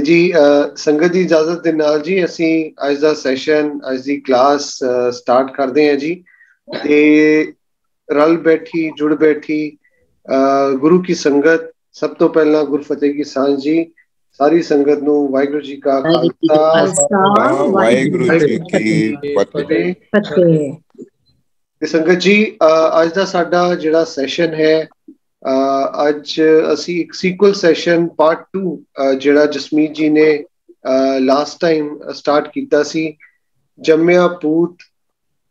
जी संगत की इजाजत के नाल जी असी अज का सैशन अज की क्लास स्टार्ट करते हैं जी। ते रल बैठी जुड़ बैठी गुरु की संगत सब तो पहला गुरफतेह की सांझ जी। सारी संगत नू वाहिगुरू जी का खालसा वाहिगुरू जी की फतेह। संगत जी अज का साडा जिहड़ा सैशन है अज असी एक सीक्वल सैशन पार्ट 2 जिहड़ा जसमीत जी ने लास्ट टाइम स्टार्ट किया सी जम्मिया पूत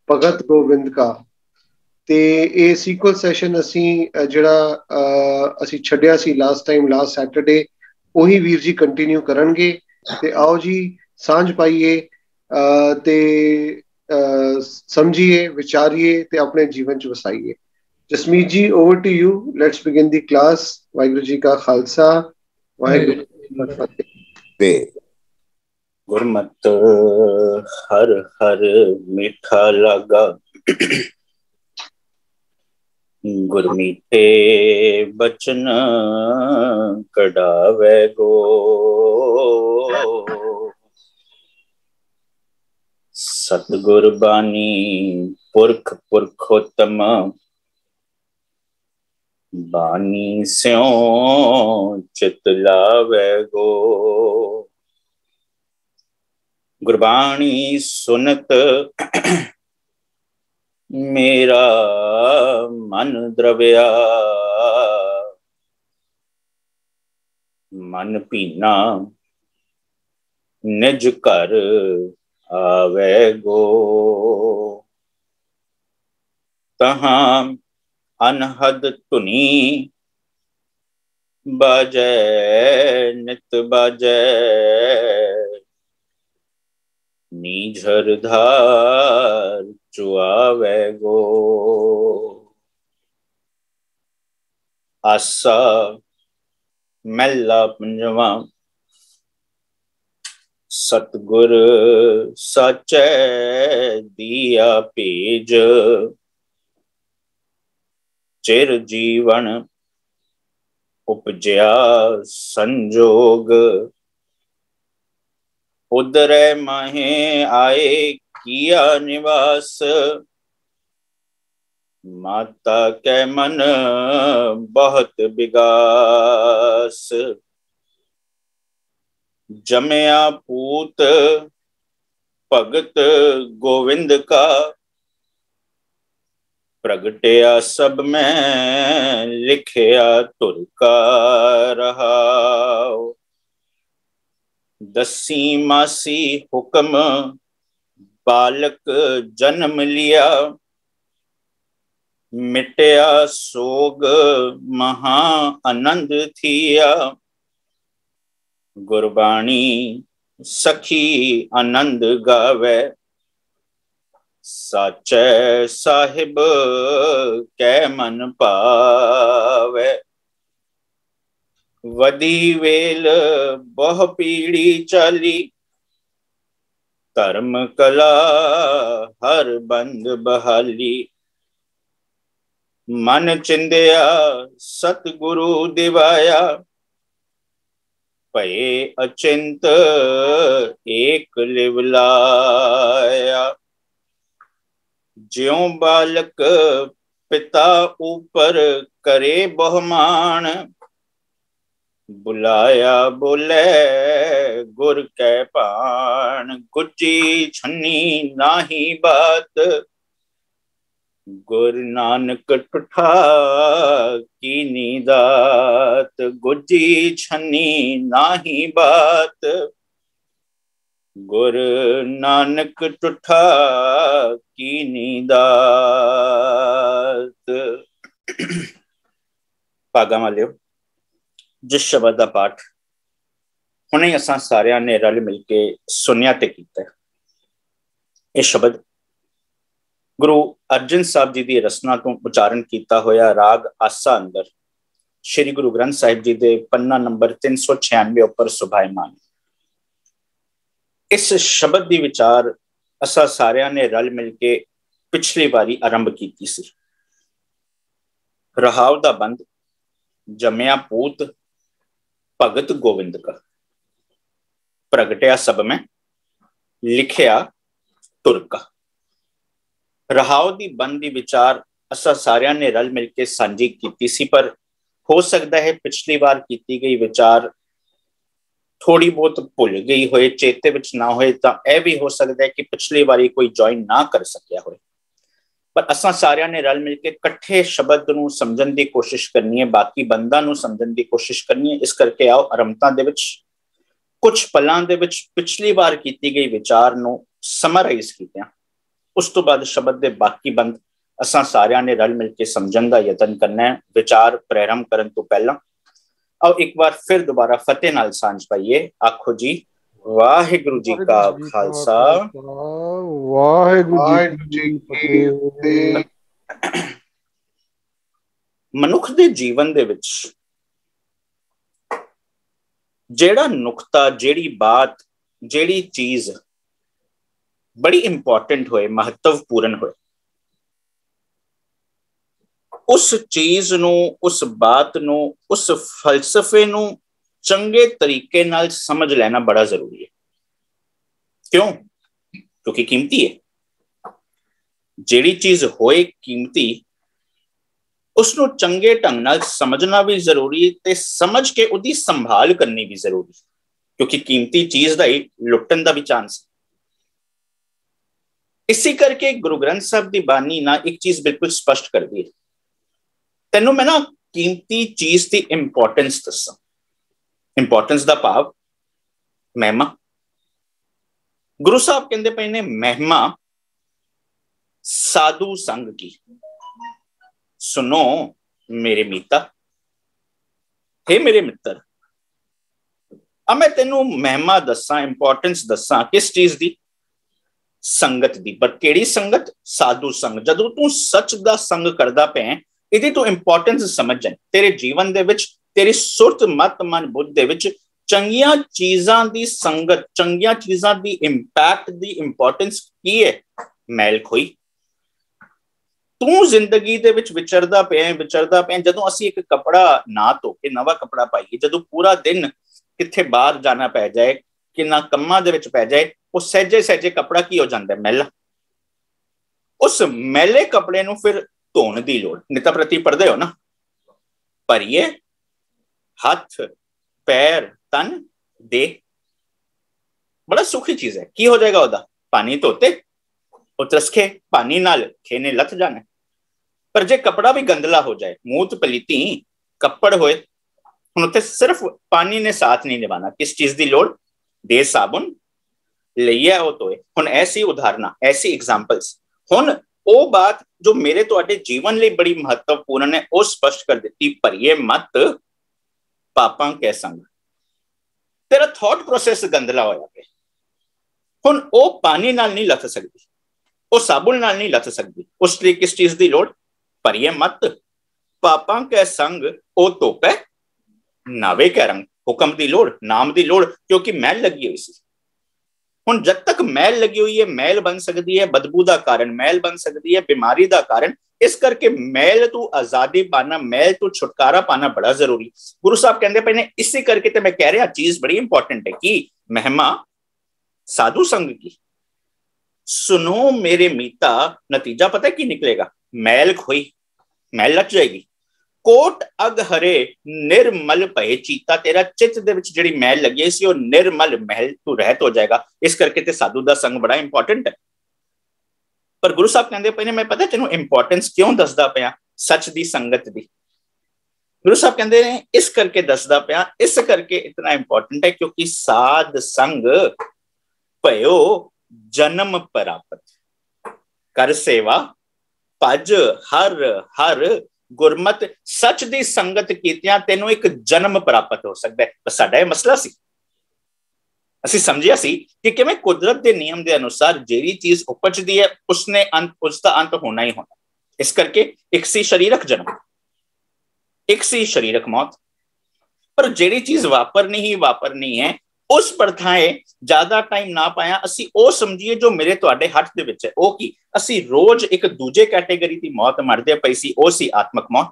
भगत गोविंद का। ते ये सीक्वल सैशन असी जिहड़ा असी छड्डिया सी लास्ट टाइम लास्ट सैटरडे ਉਹੀ ਵੀਰ जी कंटिन्यू करनगे। ते आओ जी सांझ पाइए ते समझिए विचारिए ते अपने जीवन च वसाइए। Jasmeet ji over to you, let's begin the class. Waheguru ji का खालसा वाहिगुरू जी की फतेह। गुरमत हर हर मीठा लागा गुरमीठे बचन कढ़ावे गो सतगुर बानी पुरख पुरखोत्तम बानी स्यों चित लावे गो। गुरबाणी सुनत मेरा मन द्रव्या मन पीना निज घर आवे गो। तहां अनहद धुनी बाजै नित बाजै नीझर धार चुआवे गो। आसा महला पंजवा सतगुर साचै दिया भेज चिर जीवन उपजया संजोग उदरै माहे आए किया निवास माता कै मन बहुत विगास। जमया पूत भगत गोविंद का प्रगटया सब में लिखया तुर का रहा। दसी मासी हुक्म बालक जन्म लिया मिटया सोग महा आनंद थिया। गुरबाणी सखी आनंद गावे साचे साहिब कै मन पावे। वदी वेल बहु पीड़ी चाली धर्म कला हर बंद बहाली। मन चिंदिया सतगुरु दिवाया भये अचिंत एक लिवलाया। ज्यों बालक पिता ऊपर करे बहुमान बुलाया बोले गुर कै पान। गुची छन्नी नाही बात गुर नानक ठुठा कीनी दात। गुजी छन्नी नाही बात गुर नानक ठुठा कीनी दात। भागा वालियो जिस शब्द का पाठ हुणे असां सारियां ने रल मिल के सुनिया ते कीता। यह शब्द गुरु अर्जन साहब जी की रसना तो उचारण किया होया राग आसा अंदर श्री गुरु ग्रंथ साहिब जी के पन्ना नंबर 396 उपर सुभायमान। इस शब्द की विचार असा सारियां ने रल मिल के पिछली बारी आरंभ की सी। रहाव दा बंद जमया पूत भगत गोविंद का। प्रगटिया सब में लिखिया तुरका। रहाओ दी बंद दी विचार असा सारियां ने रल मिल के सांझी कीती सी, पर हो सकता है पिछली बार की गई विचार थोड़ी बहुत भुल गई होए, चेते विच ना होए, तो यह भी हो सकता है कि पिछली बारी कोई ज्वाइन ना कर सकिया होए। पर असा सारियां ने रल मिल के कट्ठे शब्द नूं समझण दी कोशिश करनी है, बाकी बंदां नूं समझण दी कोशिश करनी है। इस करके आओ आरंभता दे विच कुछ पलां दे विच पिछली बार की गई विचार नूं समराइज कीतियां, उस तो बाद शब्द दे बाकी बंद असां सारियां ने रल मिल के समझण दा यतन करना है। विचार प्रारंभ करन तो पहला आओ एक बार फिर दोबारा फतेह नाल सांझ पाइए। आखो जी वाहिगुरु जी का खालसा, वाहिगुरु जी की फतेह। मनुख दे जीवन दे विच जेड़ा नुकता, जेड़ी बात, जेड़ी चीज बड़ी इंपॉर्टेंट होए, महत्वपूर्ण होए, उस चीज नू, उस बात नू, उस फलसफे नू चंगे तरीके नाल समझ लेना बड़ा जरूरी है। क्यों? क्योंकि कीमती है। जेड़ी चीज होए कीमती, उसनू चंगे ढंग नाल समझना भी जरूरी ते समझ के उदी संभाल करनी भी जरूरी, क्योंकि कीमती चीज दा ही लुटन दा भी चांस। इसी करके गुरु ग्रंथ साहब दी बानी ना एक चीज बिल्कुल स्पष्ट कर दी है। तेनों मैं ना कीमती चीज की इंपॉर्टेंस दसा। इंपॉर्टेंस दा भाव महिमा। गुरु साहब कहते पे ने महिमा साधु संग की। सुनो मेरे मीता, हे मेरे मित्र, अब मैं तेनों महिमा दसा, इंपॉर्टेंस दसा किस चीज दी? संगत दी। पर केड़ी संगत? साधु संग। जदों तू सच दा संग करदा पे इहदी तू इंपॉर्टेंस समझ जाए। तेरे जीवन दे विच, तेरी सुरत मत मन बुद्ध दे विच चंगियां चीजां दी संगत, चंगियां चीजां दी इंपैक्ट दी इंपॉर्टेंस की है? मैल खोई। तू जिंदगी दे विच विचरदा पे जदों असीं एक कपड़ा ना धो के नवा कपड़ा पाइए, जदों पूरा दिन किथे बाहर जाना पै जाए, कि ना कम्मां दे विच पै जाए, वो सहजे सहजे कपड़ा की हो जाता है? मैला। उस मैले कपड़े नूं फिर धोण दी लोड़, निता प्रति पढ़दे हो ना, भरिए हथ पैर तन दे, बड़ा सुखी चीज है। की हो जाएगा ओदा? पानी धोते उतरसके पानी नाल खेने लथ जाना। पर जे कपड़ा भी गंदला हो जाए, मूत पलीती कपड़ होए, हुण उत्थे सिर्फ पानी ने साथ नहीं निभाना। किस चीज की लोड़? दे साबुन लईए ओ धोए। हुण ऐसी उदाहरणा, ऐसी एग्जाम्पल्स, हुण वो बात जो मेरे तुहाडे जीवन लिए बड़ी महत्वपूर्ण है, वो स्पष्ट कर दी। भरिए मत पापां कै संग। तेरा थॉट प्रोसेस गंदला होया पे, हुण वो पानी नाल नहीं लथ सकती, वो साबुन नाल नहीं लथ सकती। उस लिए किस चीज की लोड़? भरिए मत पापां कै संग ओ धोपै नावे कै रंग। हुक्म की लोड़, नाम की लोड़, क्योंकि मैल लगी हुई सी। हुण जब तक मैल लगी हुई है, मैल बन सकती है बदबू का कारण, मैल बन सकती है बीमारी का कारण। इस करके मैल तू आजादी पाना, मैल तू छुटकारा पाना बड़ा जरूरी। गुरु साहब कहते पे ने, इसी करके तो मैं कह रहा चीज बड़ी इंपॉर्टेंट है कि महिमा साधु संग की। सुनो मेरे मीता, नतीजा पता है की निकलेगा? मैल खोई, मैल लट जाएगी। कोट अग हरे निर्मल भय चीता। तेरा चित्त दे विच जिहड़ी मैल लगी सी वो निर्मल महल तू रहत हो जाएगा। इस करके ते साधु दा संग बड़ा इंपॉर्टेंट है। पर गुरु साहब कहते पे ने, मैं पता तेनों इंपॉर्टेंस क्यों दसदा पिया सच दी संगत दी? गुरु साहब कहते हैं इस करके दसदा पिया, इस करके इतना इंपॉर्टेंट है क्योंकि साध संग भयो जन्म प्राप्त। कर सेवा भज हर हर गुरमत। सच दी संगत कीतियां तेनों एक जन्म प्राप्त हो सकता है। बस साडा यह मसला सी, असीं समझिया सी कि किवें कुदरत के नियम के अनुसार जेड़ी चीज उपजदी है उसने अंत, उसका अंत होना ही होना। इस करके एक सी शरीरक जन्म, एक सी शरीरक मौत। पर जेड़ी चीज वापरनी है उस प्रथाएं ज्यादा टाइम ना पाया असी ओ समझिए जो मेरे तुहाडे हथ दे विच है। ओ की असी रोज एक दूजे कैटेगरी की मौत मरदे पई सी, ओ सी आत्मक मौत।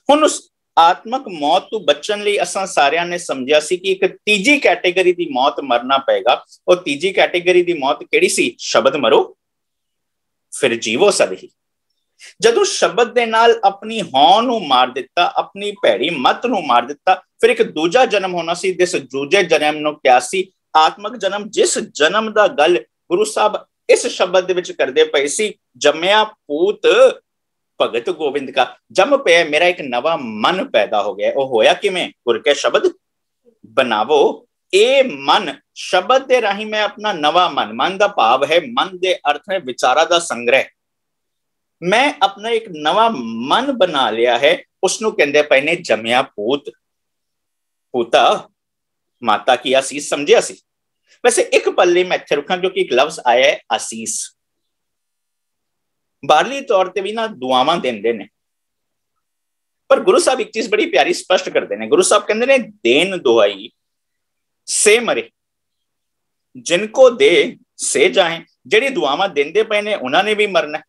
हुण उस ਆਤਮਕ ਮੌਤ ਤੋਂ ਬਚਣ ਲਈ ਅਸਾਂ ਸਾਰਿਆਂ ਨੇ ਸਮਝਿਆ ਸੀ ਕਿ ਇੱਕ ਤੀਜੀ ਕੈਟੇਗਰੀ ਦੀ ਮੌਤ ਮਰਨਾ ਪਏਗਾ। ਉਹ ਤੀਜੀ ਕੈਟੇਗਰੀ ਦੀ ਮੌਤ ਕਿਹੜੀ ਸੀ? ਸ਼ਬਦ ਮਰੋ ਫਿਰ ਜੀਵੋ ਸਦਹੀ। ਜਦੋਂ ਸ਼ਬਦ ਦੇ ਨਾਲ ਆਪਣੀ ਹੌਂ ਨੂੰ ਮਾਰ ਦਿੱਤਾ, ਆਪਣੀ ਭੈੜੀ ਮੱਤ ਨੂੰ ਮਾਰ ਦਿੱਤਾ, ਫਿਰ ਇੱਕ ਦੂਜਾ ਜਨਮ ਹੋਣਾ ਸੀ। ਜਿਸ ਦੂਜੇ ਜਨਮ ਨੂੰ ਕਿਹਾ ਸੀ ਆਤਮਕ ਜਨਮ। ਜਿਸ ਜਨਮ ਦਾ ਗੱਲ ਗੁਰੂ ਸਾਹਿਬ ਇਸ ਸ਼ਬਦ ਦੇ ਵਿੱਚ ਕਰਦੇ ਪਏ ਸੀ, ਜੰਮਿਆ ਪੂਤ ਭਗਤ ਗੋਬਿੰਦ ਕਾ। ਜੰਮ ਪਿਆ ਮੇਰਾ ਇੱਕ ਨਵਾਂ ਮਨ ਪੈਦਾ ਹੋ ਗਿਆ। ਉਹ ਹੋਇਆ ਕਿਵੇਂ? ਗੁਰ ਕੇ ਸ਼ਬਦ ਬਣਾਵੋ। ਇਹ ਮਨ ਸ਼ਬਦ ਦੇ ਰਾਹੀਂ ਮੈਂ ਆਪਣਾ ਨਵਾਂ ਮਨ ਦਾ ਭਾਵ ਹੈ, ਮਨ ਦੇ ਅਰਥ ਹੈ ਵਿਚਾਰਾਂ ਦਾ ਸੰਗ੍ਰਹਿ। ਮੈਂ ਆਪਣਾ ਇੱਕ ਨਵਾਂ ਮਨ ਬਣਾ ਲਿਆ ਹੈ। ਉਸਨੂੰ ਕਹਿੰਦੇ ਪਏ ਨੇ ਜੰਮਿਆ ਪੂਤ। ਪੂਤਾ ਮਾਤਾ ਕੀ ਆਸੀਸ ਸਮਝਿਆ ਸੀ। ਵੈਸੇ ਇੱਕ ਪੱਲੇ ਮੈਂ ਇੱਥੇ ਰੁਕਾਂ ਕਿਉਂਕਿ ਇੱਕ ਲਫ਼ਜ਼ ਆਇਆ ਹੈ ਆਸੀਸ। ਬਾਹਰਲੀ ਤੌਰ ਤੇ ਵੀ ਨਾ ਦੁਆਵਾਂ ਦਿੰਦੇ ਨੇ, ਪਰ ਗੁਰੂ ਸਾਹਿਬ ਇੱਕ ਚੀਜ਼ ਬੜੀ ਪਿਆਰੀ ਸਪਸ਼ਟ ਕਰਦੇ ਨੇ। ਗੁਰੂ ਸਾਹਿਬ ਕਹਿੰਦੇ ਨੇ ਦੇਨ ਦੁਆਈ ਸੇ ਮਰੇ, ਜਿनको ਦੇ ਸੇ ਜਾਏ। ਜਿਹੜੀ ਦੁਆਵਾਂ ਦਿੰਦੇ ਪਏ ਨੇ ਉਹਨਾਂ ਨੇ ਵੀ ਮਰਨਾ,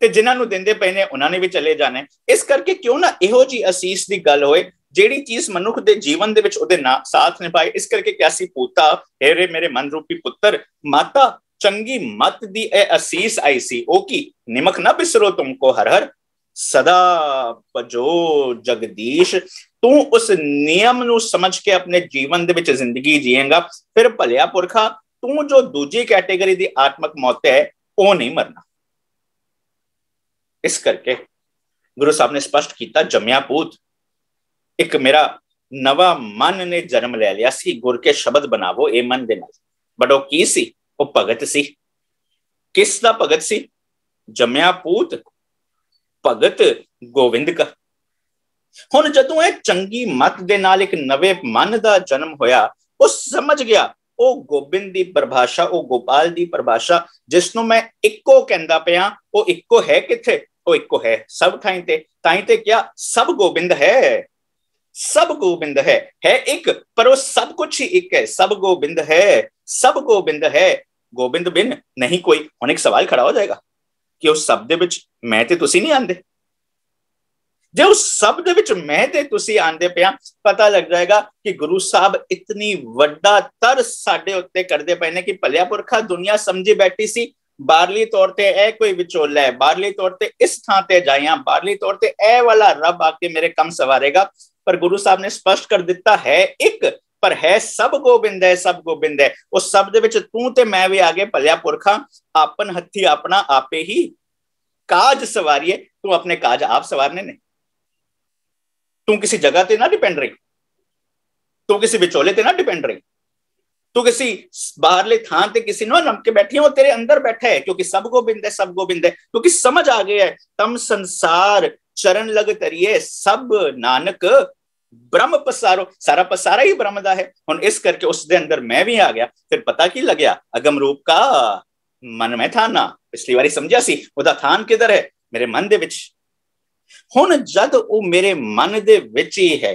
ਤੇ ਜਿਨ੍ਹਾਂ ਨੂੰ ਦਿੰਦੇ ਪਏ ਨੇ ਉਹਨਾਂ ਨੇ ਵੀ ਚਲੇ ਜਾਣਾ। ਇਸ ਕਰਕੇ ਕਿਉਂ ਨਾ ਇਹੋ ਜੀ ਅਸੀਸ ਦੀ ਗੱਲ ਹੋਏ ਜਿਹੜੀ ਚੀਜ਼ ਮਨੁੱਖ ਦੇ ਜੀਵਨ ਦੇ ਵਿੱਚ ਉਹਦੇ ਨਾਲ ਸਾਥ ਨਿਭਾਏ। ਇਸ ਕਰਕੇ ਕਿਹਾ ਸੀ ਪੂਤਾ ਹੇਰੇ ਮੇਰੇ ਮਨ ਰੂਪੀ ਪੁੱਤਰ। ਮਾਤਾ ਚੰਗੀ ਮਤ ਦੀ ਇਹ ਅਸੀਸ ਆਈ ਸੀ। ਉਹ ਕੀ? ਨਿਮਕ ਨਾ ਬਿਸਰੋ ਤੁਮਕੋ ਹਰ ਹਰ ਸਦਾ ਭਜੋ ਜਗਦੀਸ਼। ਤੂੰ ਉਸ ਨਿਯਮ ਨੂੰ ਸਮਝ ਕੇ ਆਪਣੇ ਜੀਵਨ ਦੇ ਵਿੱਚ ਜ਼ਿੰਦਗੀ ਜੀਏਗਾ, ਫਿਰ ਭਲਿਆ ਪੁਰਖਾ ਤੂੰ ਜੋ ਦੂਜੀ ਕੈਟੇਗਰੀ ਦੀ ਆਤਮਕ ਮੌਤ ਹੈ ਉਹ ਨਹੀਂ ਮਰਨਾ। ਇਸ ਕਰਕੇ ਗੁਰੂ ਸਾਹਿਬ ਨੇ ਸਪਸ਼ਟ ਕੀਤਾ ਜੰਮਿਆ ਪੂਤ। ਇੱਕ ਮੇਰਾ ਨਵਾਂ ਮਨ ਨੇ ਜਨਮ ਲੈ ਲਿਆ ਸੀ। ਗੁਰ ਕੇ ਸ਼ਬਦ ਬਣਾਵੋ ਇਹ ਮਨ ਦੇ ਨਾਲ। ਬਟ ਉਹ ਕੀ ਸੀ? ਉਹ ਭਗਤ ਸੀ। ਕਿਸ ਦਾ ਭਗਤ ਸੀ? ਜੰਮਿਆ ਪੂਤ ਭਗਤ ਗੋਬਿੰਦ ਕਾ। ਹੁਣ ਜਦੋਂ ਇਹ ਚੰਗੀ ਮਤ ਦੇ ਨਾਲ ਇੱਕ ਨਵੇਂ ਮਨ ਦਾ ਜਨਮ ਹੋਇਆ, ਉਹ ਸਮਝ ਗਿਆ ਉਹ ਗੋਬਿੰਦ ਦੀ ਪਰਿਭਾਸ਼ਾ, ਉਹ ਗੋਪਾਲ ਦੀ ਪਰਿਭਾਸ਼ਾ ਜਿਸ ਨੂੰ ਮੈਂ ਇੱਕੋ ਕਹਿੰਦਾ ਪਿਆ, ਉਹ ਇੱਕੋ ਹੈ ਕਿੱਥੇ? ਉਹ ਇੱਕੋ ਹੈ ਸਭ ਥਾਈਂ ਤੇ। ਤਾਈਂ ਤੇ ਕਿਹਾ ਸਭ ਗੋਬਿੰਦ ਹੈ। ਸਭ ਗੋਬਿੰਦ ਹੈ ਇੱਕ, ਪਰ ਉਹ ਸਭ ਕੁਛ ਹੀ ਇੱਕ ਹੈ। ਸਭ ਗੋਬਿੰਦ ਹੈ, ਸਭ ਗੋਬਿੰਦ ਹੈ, ਗੋਬਿੰਦ ਬਿਨ ਨਹੀਂ ਕੋਈ। ਹੁਣ ਇੱਕ ਸਵਾਲ ਖੜਾ ਹੋ ਜਾਏਗਾ ਕਿ ਉਸ ਸਭ ਦੇ ਵਿੱਚ ਮੈਂ ਤੇ ਤੁਸੀਂ ਨਹੀਂ ਆਂਦੇ। ਜੇ ਉਸ ਸਭ ਦੇ ਵਿੱਚ ਮੈਂ ਤੇ ਤੁਸੀਂ ਆਂਦੇ ਪਿਆ, ਪਤਾ ਲੱਗ ਜਾਏਗਾ ਕਿ ਗੁਰੂ ਸਾਹਿਬ ਇਤਨੀ ਵੱਡਾ ਤਰਸ ਸਾਡੇ ਉੱਤੇ ਕਰਦੇ ਪਏ ਨੇ ਕਿ ਭਲਿਆ ਪੁਰਖਾ ਦੁਨੀਆ ਸਮਝੀ ਬੈਠੀ ਸੀ ਬਾਹਰਲੀ ਤੌਰ ਤੇ ਇਹ ਕੋਈ ਵਿਚੋਲਾ ਹੈ, ਬਾਹਰਲੀ ਤੌਰ ਤੇ ਇਸ ਥਾਂ ਤੇ ਜਾਈਆਂ, ਬਾਹਰਲੀ ਤੌਰ ਤੇ ਇਹ ਵਾਲਾ ਰੱਬ ਆ ਕੇ ਮੇਰੇ ਕੰਮ ਸਵਾਰੇਗਾ। ਪਰ ਗੁਰੂ ਸਾਹਿਬ ਨੇ ਸਪਸ਼ਟ ਕਰ ਦਿੱਤਾ ਹੈ ਇੱਕ, ਪਰ ਹੈ ਸਭ ਗੋਬਿੰਦ ਹੈ, ਸਭ ਗੋਬਿੰਦ ਹੈ। ਉਸ ਸਭ ਦੇ ਵਿੱਚ ਤੂੰ ਤੇ ਮੈਂ ਵੀ ਆ ਗਏ। ਭਲਿਆ ਪੁਰਖਾ ਆਪਨ ਹੱਥੀ ਆਪਣਾ ਆਪੇ ਹੀ ਕਾਜ ਸਵਾਰੀਏ। ਤੂੰ ਆਪਣੇ ਕਾਜ ਆਪ ਸਵਾਰਨੇ ਨੇ। ਤੂੰ ਕਿਸੇ ਜਗ੍ਹਾ ਤੇ ਨਾ ਡਿਪੈਂਡ ਰਹੀ, ਤੂੰ ਕਿਸੇ ਵਿਚੋਲੇ ਤੇ ਨਾ ਡਿਪੈਂਡ ਰਹੀ, ਤੂੰ ਕਿਸੇ ਬਾਹਰਲੇ ਥਾਂ ਤੇ ਕਿਸੇ ਨੂੰ ਨਮ ਕੇ ਬੈਠੀ ਹੈ, ਉਹ ਤੇਰੇ ਅੰਦਰ ਬੈਠਾ ਹੈ। ਕਿਉਂਕਿ ਸਭ ਗੋਬਿੰਦ ਹੈ, ਸਭ ਗੋਬਿੰਦ ਹੈ। ਕਿਉਂਕਿ ਸਮਝ ਆ ਗਿਆ ਹੈ ਤਮ ਸੰਸਾਰ ਚਰਨ ਲਗ ਤਰੀਏ ਸਭ ਨਾਨਕ ਬ੍ਰਹਮ ਪਸਾਰੋ। ਸਾਰਾ ਪਸਾਰਾ ਹੀ ਬ੍ਰਹਮ ਦਾ ਹੈ। ਹੁਣ ਇਸ ਕਰਕੇ ਉਸ ਦੇ ਅੰਦਰ ਮੈਂ ਵੀ ਆ ਗਿਆ। ਫਿਰ ਪਤਾ ਕੀ ਲੱਗਿਆ? ਅਗਮ ਰੂਪ ਕਾ ਮਨ ਮੈਂ ਥਾਨਾ। ਪਿਛਲੀ ਵਾਰੀ ਸਮਝਿਆ ਸੀ ਉਹਦਾ ਥਾਨ ਕਿਧਰ ਹੈ? ਮੇਰੇ ਮਨ ਦੇ ਵਿੱਚ। ਹੁਣ ਜਦ ਉਹ ਮੇਰੇ ਮਨ ਦੇ ਵਿੱਚ ਹੀ ਹੈ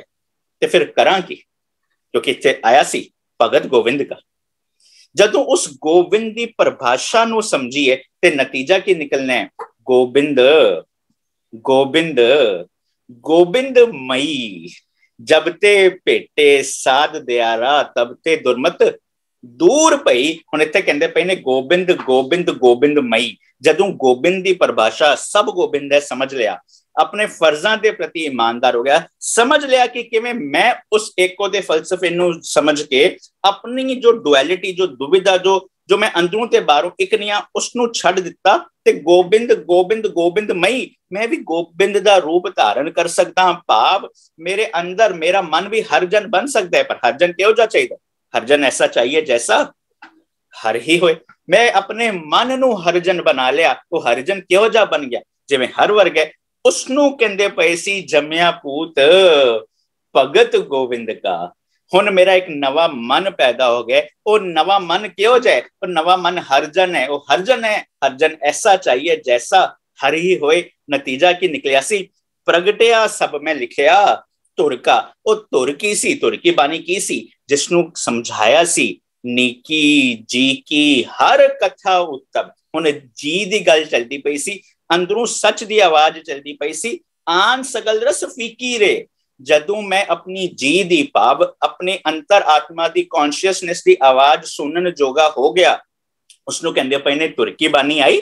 ਤੇ ਫਿਰ ਕਰਾਂ ਕੀ? ਕਿਉਂਕਿ ਇੱਥੇ ਆਇਆ ਸੀ ਭਗਤ ਗੋਬਿੰਦ का। ਜਦੋਂ ਉਸ ਗੋਬਿੰਦ ਦੀ ਪਰਿਭਾਸ਼ਾ ਨੂੰ ਸਮਝੀਏ ਤੇ ਨਤੀਜਾ ਕੀ ਨਿਕਲਣਾ ਹੈ? ਗੋਬਿੰਦ ਗੋਬਿੰਦ ਗੋਬਿੰਦ ਮਈ ਜਬ ਤੇ ਭੇਟੇ ਸਾਧ ਦਿਆਰਾ ਤਬ ਤੇ ਦੁਰਮਤ ਦੂਰ ਪਈ। ਹੁਣ ਇੱਥੇ ਕਹਿੰਦੇ ਪਏ ਨੇ ਗੋਬਿੰਦ ਗੋਬਿੰਦ ਗੋਬਿੰਦ ਮਈ। ਜਦੋਂ ਗੋਬਿੰਦ ਦੀ ਪਰਿਭਾਸ਼ਾ ਸਭ ਗੋਬਿੰਦ ਹੈ ਸਮਝ ਲਿਆ, ਆਪਣੇ ਫਰਜ਼ਾਂ ਦੇ ਪ੍ਰਤੀ ਇਮਾਨਦਾਰ ਹੋ ਗਿਆ, ਸਮਝ ਲਿਆ ਕਿ ਕਿਵੇਂ ਮੈਂ ਉਸ ਏਕੋ ਦੇ ਫਲਸਫੇ ਨੂੰ ਸਮਝ ਕੇ ਆਪਣੀ ਜੋ ਡੁਐਲਿਟੀ, ਜੋ ਦੁਵਿਧਾ, ਜੋ ਮੈਂ ਅੰਦਰੋਂ ਤੇ ਬਾਹਰੋਂ ਇੱਕ ਨਹੀਂ ਆ, ਉਸ ਨੂੰ ਛੱਡ ਦਿੱਤਾ ਤੇ ਗੋਬਿੰਦ ਗੋਬਿੰਦ ਗੋਬਿੰਦ ਮਈ ਮੈਂ ਵੀ ਗੋਬਿੰਦ ਦਾ ਰੂਪ ਧਾਰਨ ਕਰ ਸਕਦਾ ਹਾਂ। ਭਾਵ ਮੇਰੇ ਅੰਦਰ ਮੇਰਾ ਮਨ ਵੀ ਹਰਜਨ ਬਣ ਸਕਦਾ ਹੈ। ਪਰ ਹਰਜਨ ਕਿਹੋ ਜਿਹਾ ਚਾਹੀਦਾ? ਹਰਜਨ ਐਸਾ चाहिए जैसा ਹਰ ਹੀ ਹੋਏ। ਮੈਂ ਆਪਣੇ ਮਨ ਨੂੰ ਹਰਜਨ ਬਣਾ ਲਿਆ। ਉਹ ਹਰਜਨ ਕਿਹੋ ਜਿਹਾ ਬਣ ਗਿਆ? ਜਿਵੇਂ ਹਰ ਵਰਗ ਹੈ। ਉਸਨੂੰ ਕਹਿੰਦੇ ਪਏ ਸੀ ਜੰਮਿਆ ਪੂਤ ਭਗਤ ਗੋਬਿੰਦ ਕਾ। ਹੁਣ ਮੇਰਾ ਇੱਕ ਨਵਾਂ ਮਨ ਪੈਦਾ ਹੋ ਗਿਆ। ਉਹ ਨਵਾਂ ਮਨ ਕਿਹੋ ਜਿਹਾ? ਉਹ ਨਵਾਂ ਮਨ ਹਰਜਨ ਹੈ। ਉਹ ਹਰਜਨ ਹੈ, ਹਰਜਨ ਐਸਾ चाहिए जैसा ਹਰ ਹੀ ਹੋਏ। ਨਤੀਜਾ ਕੀ ਨਿਕਲਿਆ ਸੀ? ਪ੍ਰਗਟਿਆ ਸਭ ਮੈਂ ਲਿਖਿਆ ਧੁਰ ਕਾ। ਉਹ ਧੁਰ ਕੀ ਸੀ? ਧੁਰ ਕੀ ਬਾਣੀ ਕੀ ਸੀ? ਜਿਸਨੂੰ ਸਮਝਾਇਆ ਸੀ ਨੀਕੀ ਜੀ ਕੀ ਹਰ ਕਥਾ ਉੱਤਮ। ਹੁਣ ਜੀ ਦੀ ਗੱਲ ਚਲਦੀ ਪਈ ਸੀ, ਅੰਦਰੋਂ ਸੱਚ ਦੀ ਆਵਾਜ਼ ਚਲਦੀ ਪਈ ਸੀ। ਆਨ ਸਗਲ ਰਸ ਫੀਕੀ ਰੇ। जदों मैं अपनी जी दी भाव अपने अंतर आत्मा दी कॉन्शियसनेस दी आवाज सुनन जोगा हो गया, उसनों कहंदे पए ने तुर की बानी आई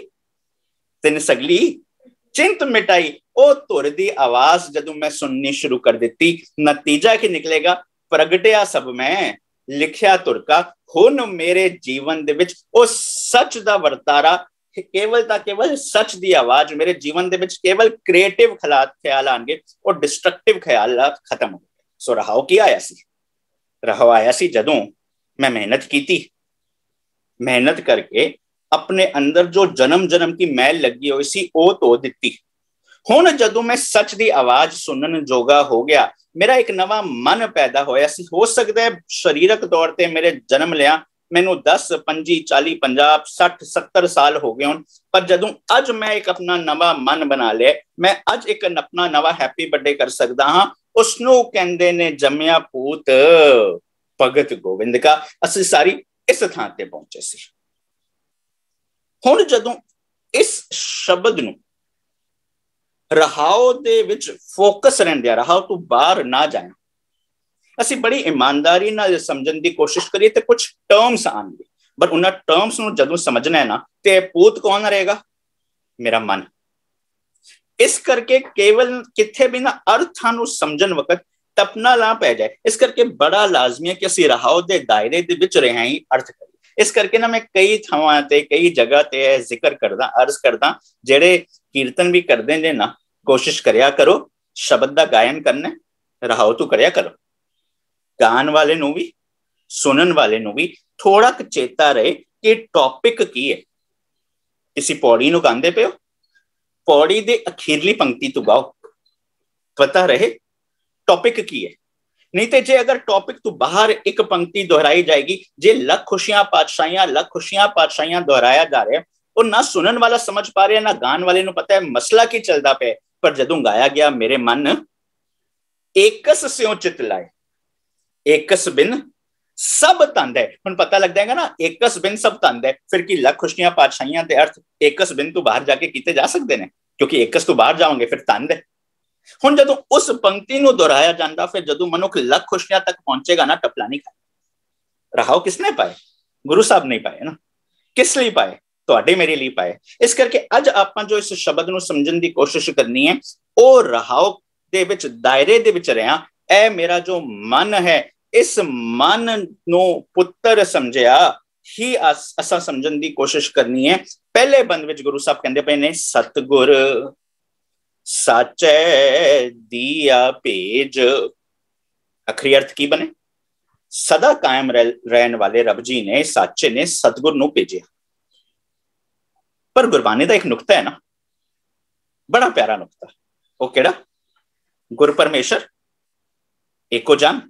तिन सगली चिंत मिटाई। ओ तुर दी आवाज जदों मैं सुननी शुरू कर दी, नतीजा की निकलेगा, प्रगटिया सब मैं लिखिया तुर का। हुण मेरे जीवन दे विच ओ सच दा वरतारा, केवल सच दी आवाज मेरे जीवन दे विच केवल क्रिएटिव ख्याल आएंगे और डिस्ट्रक्टिव ख्याल खत्म हो गए। सो रहाओ की आया सी, रहाओ आया सी जदों मैं मेहनत की, मेहनत करके अपने अंदर जो जन्म जन्म की मैल लगी हुई सी ओ धो दिती। हुण जदों मैं सच दी आवाज सुनन जोगा हो गया, मेरा एक नवा मन पैदा होया सी। हो सकता है शरीरक तौर पर मेरे जन्म लिया मैनू 10, 25, 40, 50, 60, 70 साल हो गए, पर जदों अज मैं एक अपना नवा मन बना लिया, मैं अज एक अपना नवा हैप्पी बर्थडे कर सकता हाँ। उसनों कहंदे ने जम्मिया पूत भगत गोविंद का। असि सारी इस थां ते पहुंचे सी। हुण जदों इस शब्द नूं रहाओ दे विच फोकस रहिंदे, रहाओ तू बाहर ना जाए, ਅਸੀਂ बड़ी ईमानदारी नाल समझण दी कोशिश करिए तो कुछ टर्म्स आएंगे, पर उन्हां टर्म्स नूं जदों समझना है ना, ते पूत कौन रहेगा? मेरा मन। इस करके केवल किथे भी ना अर्थां नूं समझण वक्त टपना ला पै जाए। इस करके बड़ा लाजमी है कि असीं रहाओ दे दायरे दे विच रह ही अर्थ करिए। इस करके ना मैं कई थावां ते कई जगह ते जिक्र करदा, अर्ज करदा, जेड़े कीर्तन भी करदे ने ना, कोशिश करिया करो शब्द दा गायन करना, रहाओ तू करिया करो। गान वाले नूं भी सुनन वाले नूं भी थोड़ा चेता रहे कि टॉपिक की है। किसी पौड़ी नूं गांदे पे हो, पौड़ी दे अखीरली पंक्ति तू गाओ, पता रहे टॉपिक की है। नहीं तो जे अगर टॉपिक तू बाहर एक पंक्ति दोहराई जाएगी, जे लख खुशियां पातशाहियां दोहराया जा रहा है, और ना सुनन वाला समझ पा रहे, ना गान वाले नूं पता है मसला की चलदा पे। पर जदों गाया गया मेरे मन एकस स्यों चित लाए, एकस बिन सब तंद है। हुण पता लग जाएगा ना, एकस बिन सब तंद है, फिर की लख खुशियां पातशाहियां दे अर्थ एकस बिन तू बाहर जाके कीते जा सकते हैं, क्योंकि एकस तू बाहर जाओगे फिर तंद है। हुण जदों उस पंक्ति नूं दोहराया जांदा, फिर जदों मनुख लख खुशियां तक पहुंचेगा ना, टपला नहीं खाएगा। रहाओ किसने पाए? गुरु साहब नहीं पाए ना। किस लिए पाए? तुहाडे मेरे लिए पाए। इस करके अज आपां जो इस शब्द नूं समझण दी कोशिश करनी है, ओ रहाओ दे विच दायरे दे विच रहिया। ए मेरा जो मन है, इस मन नूं पुत्र समझिया ही असां समझण दी कोशिश करनी है। पहले बंद विच गुरु साहब कहंदे पे ने, सतगुर साचे दिया भेज। आखिरी अर्थ की बने? सदा कायम रहने वाले रब जी ने, साचे ने सतगुर नूं भेजिया। पर गुरबानी दा एक नुक्ता है ना, बड़ा प्यारा नुक्ता। वो केड़ा? गुर परमेश्वर एको जान।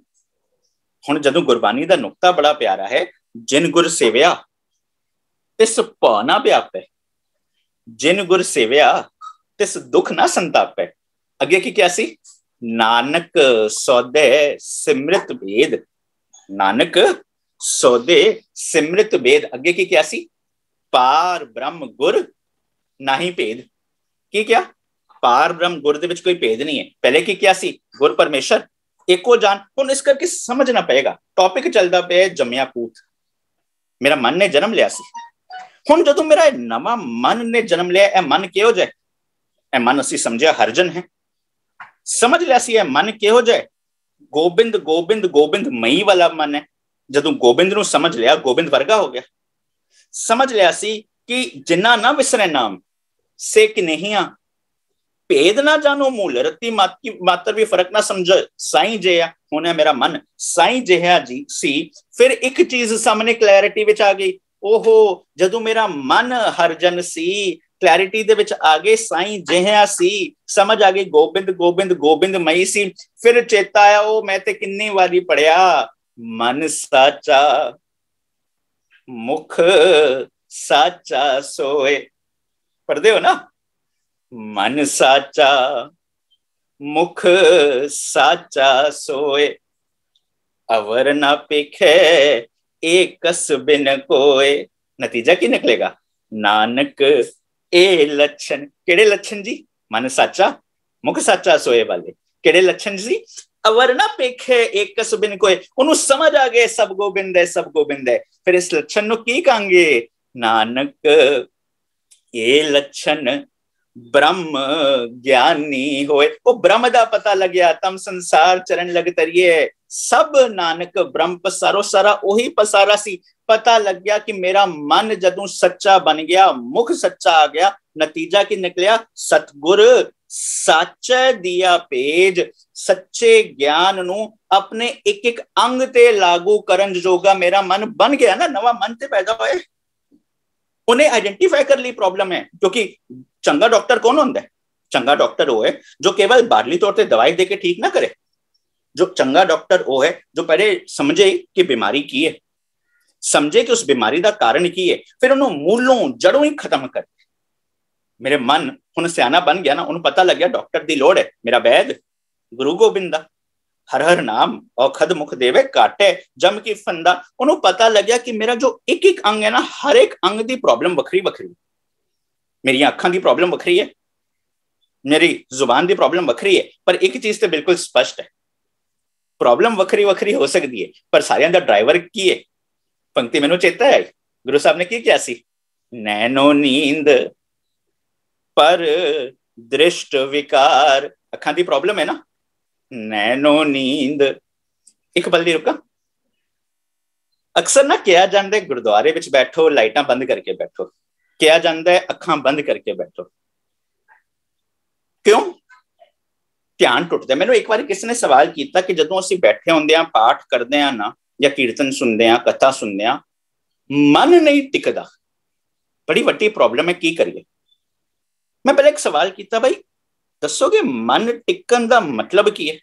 हुण जदों गुरबानी दा नुक्ता बड़ा प्यारा है, जिन गुर सेविया तिस भौ ना व्यापै, जिन गुर सेविया तिस दुख ना संतापै। अगे की क्या सी? नानक सौदे सिमृत भेद, नानक सौदे सिमृत भेद। अगे की क्या सी? पार ब्रह्म गुर नाही भेद। की क्या? पार ब्रह्म गुर दे विच कोई भेद नहीं है। पहले की क्या सी? गुर परमेश्वर एको जान। हुण इस करके समझना पएगा, टॉपिक चलदा पे जम्मिया पूत। मेरा मन ने जन्म लिया सी। हुण जदों मेरा नवा मन ने जन्म लिया, ए मन किहो जाए? ए मन असीं समझिया हरजन है, समझ लिया सी। ए मन किहो जाए? गोबिंद गोबिंद गोबिंद मई वाला मन है। जदों गोबिंद नूं समझ लिया, गोबिंद वर्गा हो गया। समझ लिया सी कि जिन्ना ना विसरे नाम से कि नहीं आ, भेद ना जानो मूल रत्ती मात्र भी फर्क ना समझ साईं जिहा होना मेरा मन, साईं जिहा जी सी। फिर एक चीज सामने क्लैरिटी विच आ गई। ओहो, जदों मेरा मन हरजन सी, क्लैरिटी दे विच आ गए साईं जिहा सी, समझ आ गई गोबिंद गोबिंद गोबिंद मई सी। फिर चेता आया, ओ मैं ते किन्नी वारी पढ़िया, मन साचा मुख साचा सोए। पढ़दे हो ना? मन साचा मुख साचा सोए, अवर ना पेखे एकस बिन कोय। नतीजा की निकलेगा? नानक ए लक्षण। केड़े लक्षण जी? मन साचा मुख साचा सोए वाले। केड़े लक्षण जी? अवर ना पेखे एक कस बिन कोई, ਉਹਨੂੰ ਸਮਝ ਆ ਗਏ ਸਭ ਗੋਬਿੰਦ ਹੈ, ਸਭ ਗੋਬਿੰਦ ਹੈ। ਫਿਰ ਇਸ ਲੱਛਣ ਨੂੰ ਕੀ ਕਹਾਂਗੇ? ਨਾਨਕ ਇਹ ਲੱਛਣ ब्रह्म ज्ञानी होए। वो ब्रह्म दा पता लग्या, तम संसार चरण लग तरिए। सब नानक ब्रह्म पसारो, सारा ओही पसारा सी। पता लग गया कि मेरा मन जदों सच्चा बन गया, मुख सच्चा आ गया, नतीजा की निकलिया? सतगुर सच दिया पेज, सच्चे ज्ञान नू अपने एक एक अंग ते लागू करन जोगा मेरा मन बन गया ना। नवा मन ते पैदा होए, उन्हें आइडेंटिफाई कर ली प्रॉब्लम है। क्योंकि चंगा डॉक्टर कौन होता है? चंगा डॉक्टर वो है जो केवल बाहरी तौर पे दवाई देके ठीक ना करे। जो चंगा डॉक्टर वो है जो पहले समझे कि बीमारी की है, समझे कि उस बीमारी का कारण की है, फिर उन्होंने मूलों जड़ों ही खत्म कर। मेरे मन हुण सियाना बन गया ना, उन्हें पता लग गया डॉक्टर की लोड़ है। मेरा वैद गुरु गोबिंद दा, हर हर नाम औखद मुख देवे काटे जम की फंदा। उन्होंने पता लग गया कि मेरा जो एक एक अंग है ना, हर एक अंग की प्रॉब्लम वखरी वखरी। मेरी अखां की प्रॉब्लम वखरी है, मेरी जुबान की प्रॉब्लम वखरी है, पर एक चीज तो बिल्कुल स्पष्ट है, प्रॉब्लम वखरी वखरी हो सकती है, पर सारियां दा ड्राइवर की है? पंक्ति मैनू चेता है गुरु साहब ने की किया सी? नैनो नींद पर दृष्ट विकार। अखां की प्रॉब्लम है ना, नैनो नींद। एक पल दी रुका। अक्सर ना किया जाता है गुरुद्वारे विच बैठो, लाइटां बंद करके बैठो, किया जाता है अखां बंद करके बैठो। क्यों? ध्यान टुटदा। मैनू एक बार किसी ने सवाल किया कि जदों असीं बैठे होंदे हां, पाठ करदे हां ना, या कीर्तन सुनदे हां, कथा सुनदे हां, मन नहीं टिकदा, बड़ी वड्डी प्रॉब्लम है, की करिए? मैं पहले एक सवाल किया, भाई दसोगे मन टिकन का मतलब की है?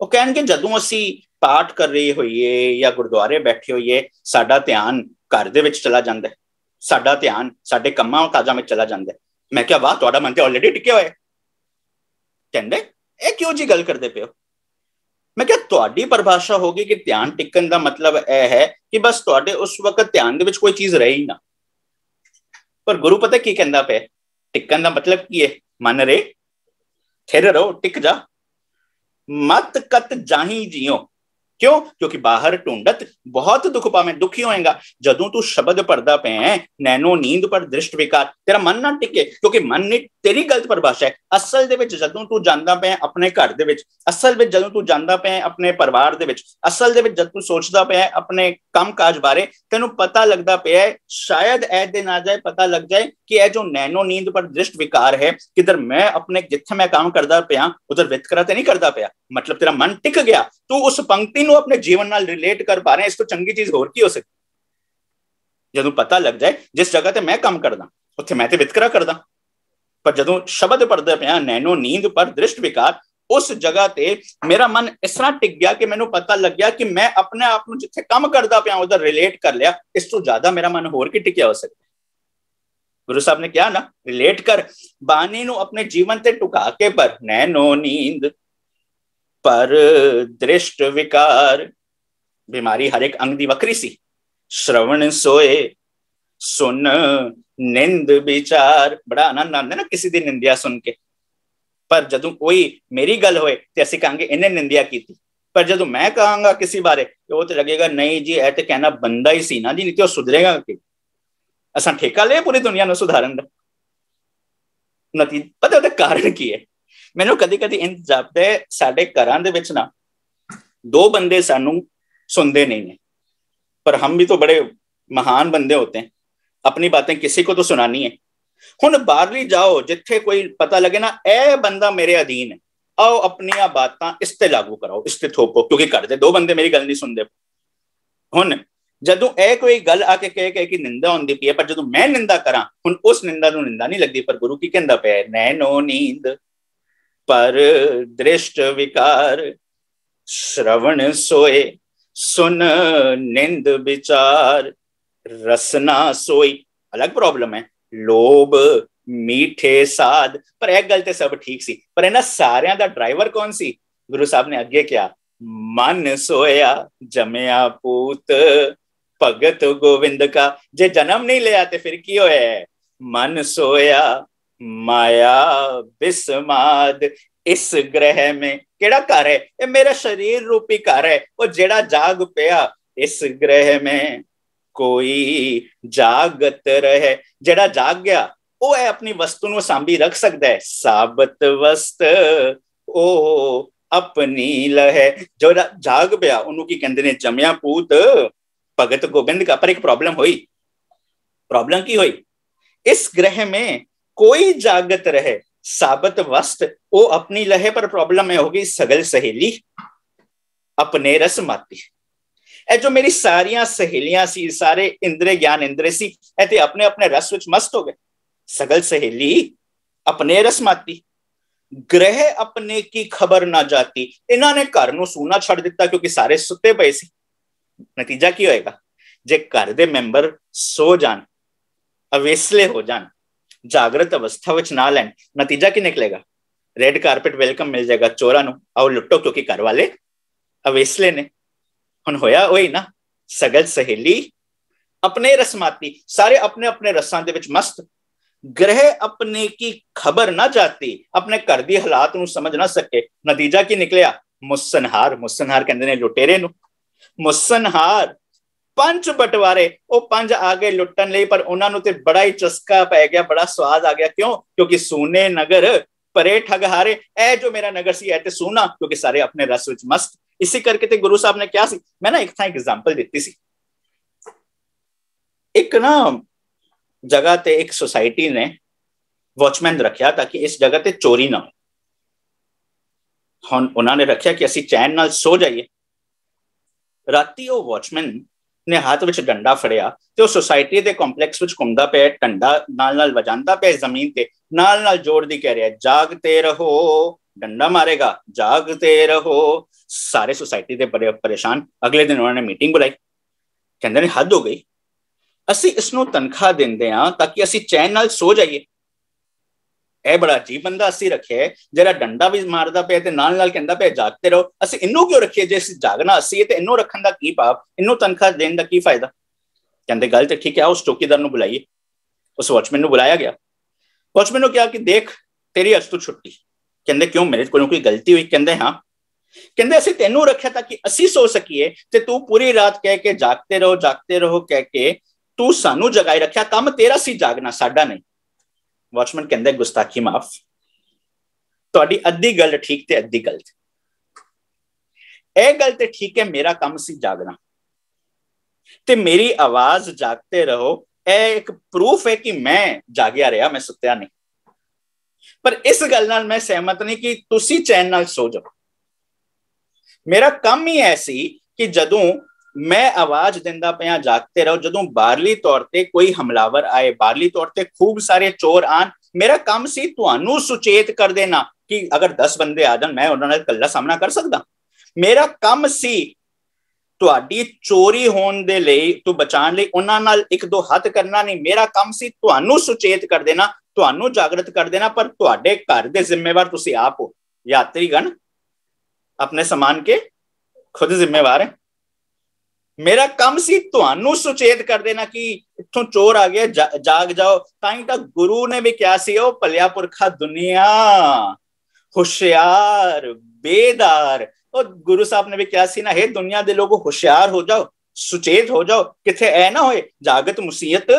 वो कहणगे जदों असीं पाठ कर रहे होइए या गुरुद्वारे बैठे होइए, साडा ध्यान घर दे विच चला जांदा है, साडा ध्यान साडे कम्मां काजां विच चला जांदा है। मैं क्या वाह, तुहाडा मन ते ऑलरेडी टिके होए। कहंदे ये क्यों जी गल करदे पे हो? मैं क्या तुहाडी परिभाषा होगी कि ध्यान टिकन का मतलब यह है कि बस तुहाडे उस वक्त ध्यान दे विच कोई चीज रही ना। पर गुरु पता की कहंदा पे? टिकन का मतलब की है? मन रे, थिर रहो, टिक जा, मत कत जाही जियो। क्यों? क्योंकि बाहर ढूंढत बहुत दुख पावे, दुखी होएगा। जदों तू शब्द पढ़दा पे है, नैनो नींद पर दृष्ट विकार, तेरा मन ना टिके, क्योंकि मन नहीं, तेरी गलत परिभाषा है। असल दे विच जदों तू जांदा पे अपने घर दे विच, असल विच जदों तू जांदा पे अपने परिवार दे विच, असल दे विच जद तू सोचदा पे अपने काम काज बारे, तेनू पता लगदा पे है, शायद ऐ दिन आ जाए, पता लग जाए कि यह जो नैनो नींद पर दृष्ट विकार है, किधर मैं अपने जिथे मैं काम करदा पिया उधर वितकरा ते नहीं करदा पिया। मतलब तेरा मन टिक गया, तू उस पंक्ति नू अपने जीवन नाल रिलेट कर पा रहे हैं। इस तो चंगी चीज होर की हो सकती? जदों पता लग जाए जिस जगह ते मैं काम करदा उत्थे मैं ते वितकरा करदा, पर जदों शब्द पढ़दा पिया नैनो नींद पर दृष्ट विकार, उस जगह ते मेरा मन इस तरह टिक गया कि मैनू पता लग गया कि मैं अपने आप नू जिथे काम करदा पिया उधर रिलेट कर लिया। इस तो ज्यादा मेरा मन होर की टिकिया हो सकता? गुरु साहब ने क्या ना, रिलेट कर, बानी नू अपने जीवन ते टुका के पर नैनो नींद पर दृष्ट विकार। बीमारी हर एक अंग दी वखरी सी। श्रवण सोए सुन निंद विचार। बड़ा आनंद आंदा ना किसी दी निंदिया सुन के, पर जदों कोई मेरी गल होए ते असीं कहांगे इन्हें निंदिया कीती, पर जदों मैं कहांगा किसी बारे तो तो लगेगा नहीं जी ऐ ते कहना बंदा ही सी ना जी, नहीं तो सुधरेगा कि? असां ठेका ले पूरी दुनिया नूं सुधारन दा। पता ਉਹਦਾ कारण की है? मैनू कदी कदी इंज जापदा है साडे घरां दे विच ना दो बंदे सानू सुनते नहीं है, पर हम भी तो बड़े महान बंदे होते हैं, अपनी बातें किसी को तो सुनानी है। हुण बाहरली जाओ जिथे कोई पता लगे ना ए बंदा मेरे अधीन है, आओ अपनी बातां इस ते लागू कराओ, इस ते थोपो, क्योंकि घर दे दो बंदे मेरी गल नहीं सुनते। हुण जदों ए कोई गल आके कहे कि निंदा होंदी पई है, पर जदों मैं निंदा करा हुण उस निंदा नूं निंदा नहीं लगदी। पर गुरु की कहंदा पिया नैनो नींद पर दृष्ट विकार, श्रवण सोए सुन निंद विचार, रसना सोई। अलग प्रॉब्लम है, लोभ मीठे साध। पर एक गल ते सब ठीक सी, पर इन्हां सारियां दा ड्राइवर कौन सी? गुरु साहब ने अगे क्या, मन सोया जमया पूत भगत गोविंद का। जे जन्म नहीं लिया तो फिर की होया है? मन सोया माया बिस्माद। इस ग्रह में केड़ा घर है? ये मेरा शरीर रूपी घर है, वो जेड़ा जाग पिया इस ग्रह में कोई जागत रहे। जेड़ा जाग गया वो है अपनी वस्तु ਨੂੰ सांभी रख सकता है। साबत वस्त ओ अपनी लहे। जो जाग पिया ਉਹਨੂੰ ਕੀ ਕਹਿੰਦੇ ਨੇ? ਜੰਮਿਆ पूत भगत गोबिंद का। पर एक प्रॉब्लम हुई। प्रॉब्लम की हुई? इस ग्रह में कोई जागत रहे, साबत वस्त वो अपनी लहे। पर प्रॉब्लम है होगी सगल सहेली अपने रस माती। ए जो मेरी सारियां सहेलियां सी, सारे इंद्रे ज्ञान इंद्रे सी, ए अपने अपने रस विच मस्त हो गए। सगल सहेली अपने रस माती, ग्रह अपने की खबर ना जाती। इन्होंने घर नूं सूना छड़ दिता क्योंकि सारे सुते पए सी। नतीजा की होएगा? जे घर दे मैंबर सो जान, अवेसले हो जान, जागृत अवस्था विच ना लैन, नतीजा की निकलेगा? रेड कारपेट वेलकम मिल जाएगा चोरां नूं, आओ लुटो, क्योंकि घर वाले अवेसले ने। हुण होया वही ना, सगल सहेली अपने रसमाती, सारे अपने अपने रसां दे विच मस्त। ग्रह अपने की खबर ना जाती, अपने घर दी हालात नूं समझ ना सके। नतीजा की निकलिया? मुसनहार। मुसनहार कहंदे ने लुटेरे नूं। मुसनहार पंच बटवारे, वो पंज आ गए लुटन लई, पर उन्हां नूं ते बड़ा ही चस्का पै गया, बड़ा स्वाद आ गया। क्यों? क्योंकि सूने नगर परे ठग हारे। ए जो मेरा नगर सी ऐ ते सूना, क्योंकि सारे अपने रस विच मस्त। इसी करके ते गुरु साहब ने क्या सी, मैं ना एक था एग्जाम्पल दी सी। एक ना जगह ते एक सोसाइटी ने वॉचमैन रखा ताकि इस जगह ते चोरी ना हो। हुण उन्होंने रखा कि असीं चैन नाल सो जाइए। राती वो वॉचमैन ने हाथ विच डंडा फड़िया ते उस सोसाइटी के कॉम्पलैक्स विच घुमदा पिया, डंडा नाल वजांदा पिया जमीन ते, नाल जोड़ दी कह रहा जागते रहो। डंडा मारेगा, जागते रहो। सारे सोसाइटी दे बड़े परेशान। अगले दिन उन्होंने मीटिंग बुलाई, कहंदे ने हद हो गई, असीं इसनूं तनख्वाह दिंदे हां ताकि असीं चैन नाल सो जाइए। ए बड़ा अजीब बंदा असीं रखिया है, जरा डंडा भी मारदा पिया ते नाल कहंदा पिया जागते रहो। असीं इन्नू क्यों रखिए? जे असीं जागना असीं ते इन्नू रखण दा की पाप, इन्नू तनख्वाह देण दा की फायदा? कहंदे गल ते ठीक है, उस चौकीदार नूं बुलाइए। उस वॉचमैन नूं बुलाया गया। वॉचमैन नूं कहा कि देख तेरी अज तू छुट्टी। कहंदे क्यों, मेरे कोलों कोई गलती हुई? कहंदे हाँ। कहंदे असीं तैनूं रखिया ताकि असीं सो सकीए ते तू पूरी रात कह के जागते रहो कह के तू सानू जगाए रखिया। काम तेरा सी जागना, साडा नहीं। वॉचमैन कहंदे गुस्ताखी माफ, तुहाडी अद्धी गल ठीक ते अद्धी गलत। ए गल ते ठीक है, मेरा काम सी जागना ते मेरी आवाज जागते रहो ए एक प्रूफ है कि मैं जागया रहा, मैं सुत्या नहीं। पर इस गल नाल मैं सहमत नहीं कि तुसी चैन नाल सो जाओ। मेरा काम ही ऐसी कि जदों मैं आवाज दिंदा पिया जागते रहो, जदों बाहरली तौर ते कोई हमलावर आए, बाहरली तौर ते खूब सारे चोर आन, मेरा काम सी तुहानू सुचेत कर देना कि अगर 10 बंदे आ जान मैं उन्हां नाल कल्ला सामना कर सकदा। मेरा काम सी तुहाडी चोरी होने दे लई, तू बचाने लई उन्हां नाल एक दो हथ करना नहीं। मेरा काम सी तुहानू सुचेत कर देना, तुहानू जागृत कर देना। पर तुहाडे घर दे जिम्मेवार तुसी आप हो। यात्रीगण अपने सामान के खुद जिम्मेवार है। मेरा काम सी तुहानू सुचेत कर देना कि इत्थों चोर आ गया, जाग जाओ। ताई तां गुरु ने भी क्या सी, ओ भलिया पुरखा दुनिया होशियार बेदार। और गुरु साहब ने भी क्या सी ना, हे दुनिया दे लोगो होशियार हो जाओ, सुचेत हो जाओ, किथे ऐ ना होए जागत मुसीयत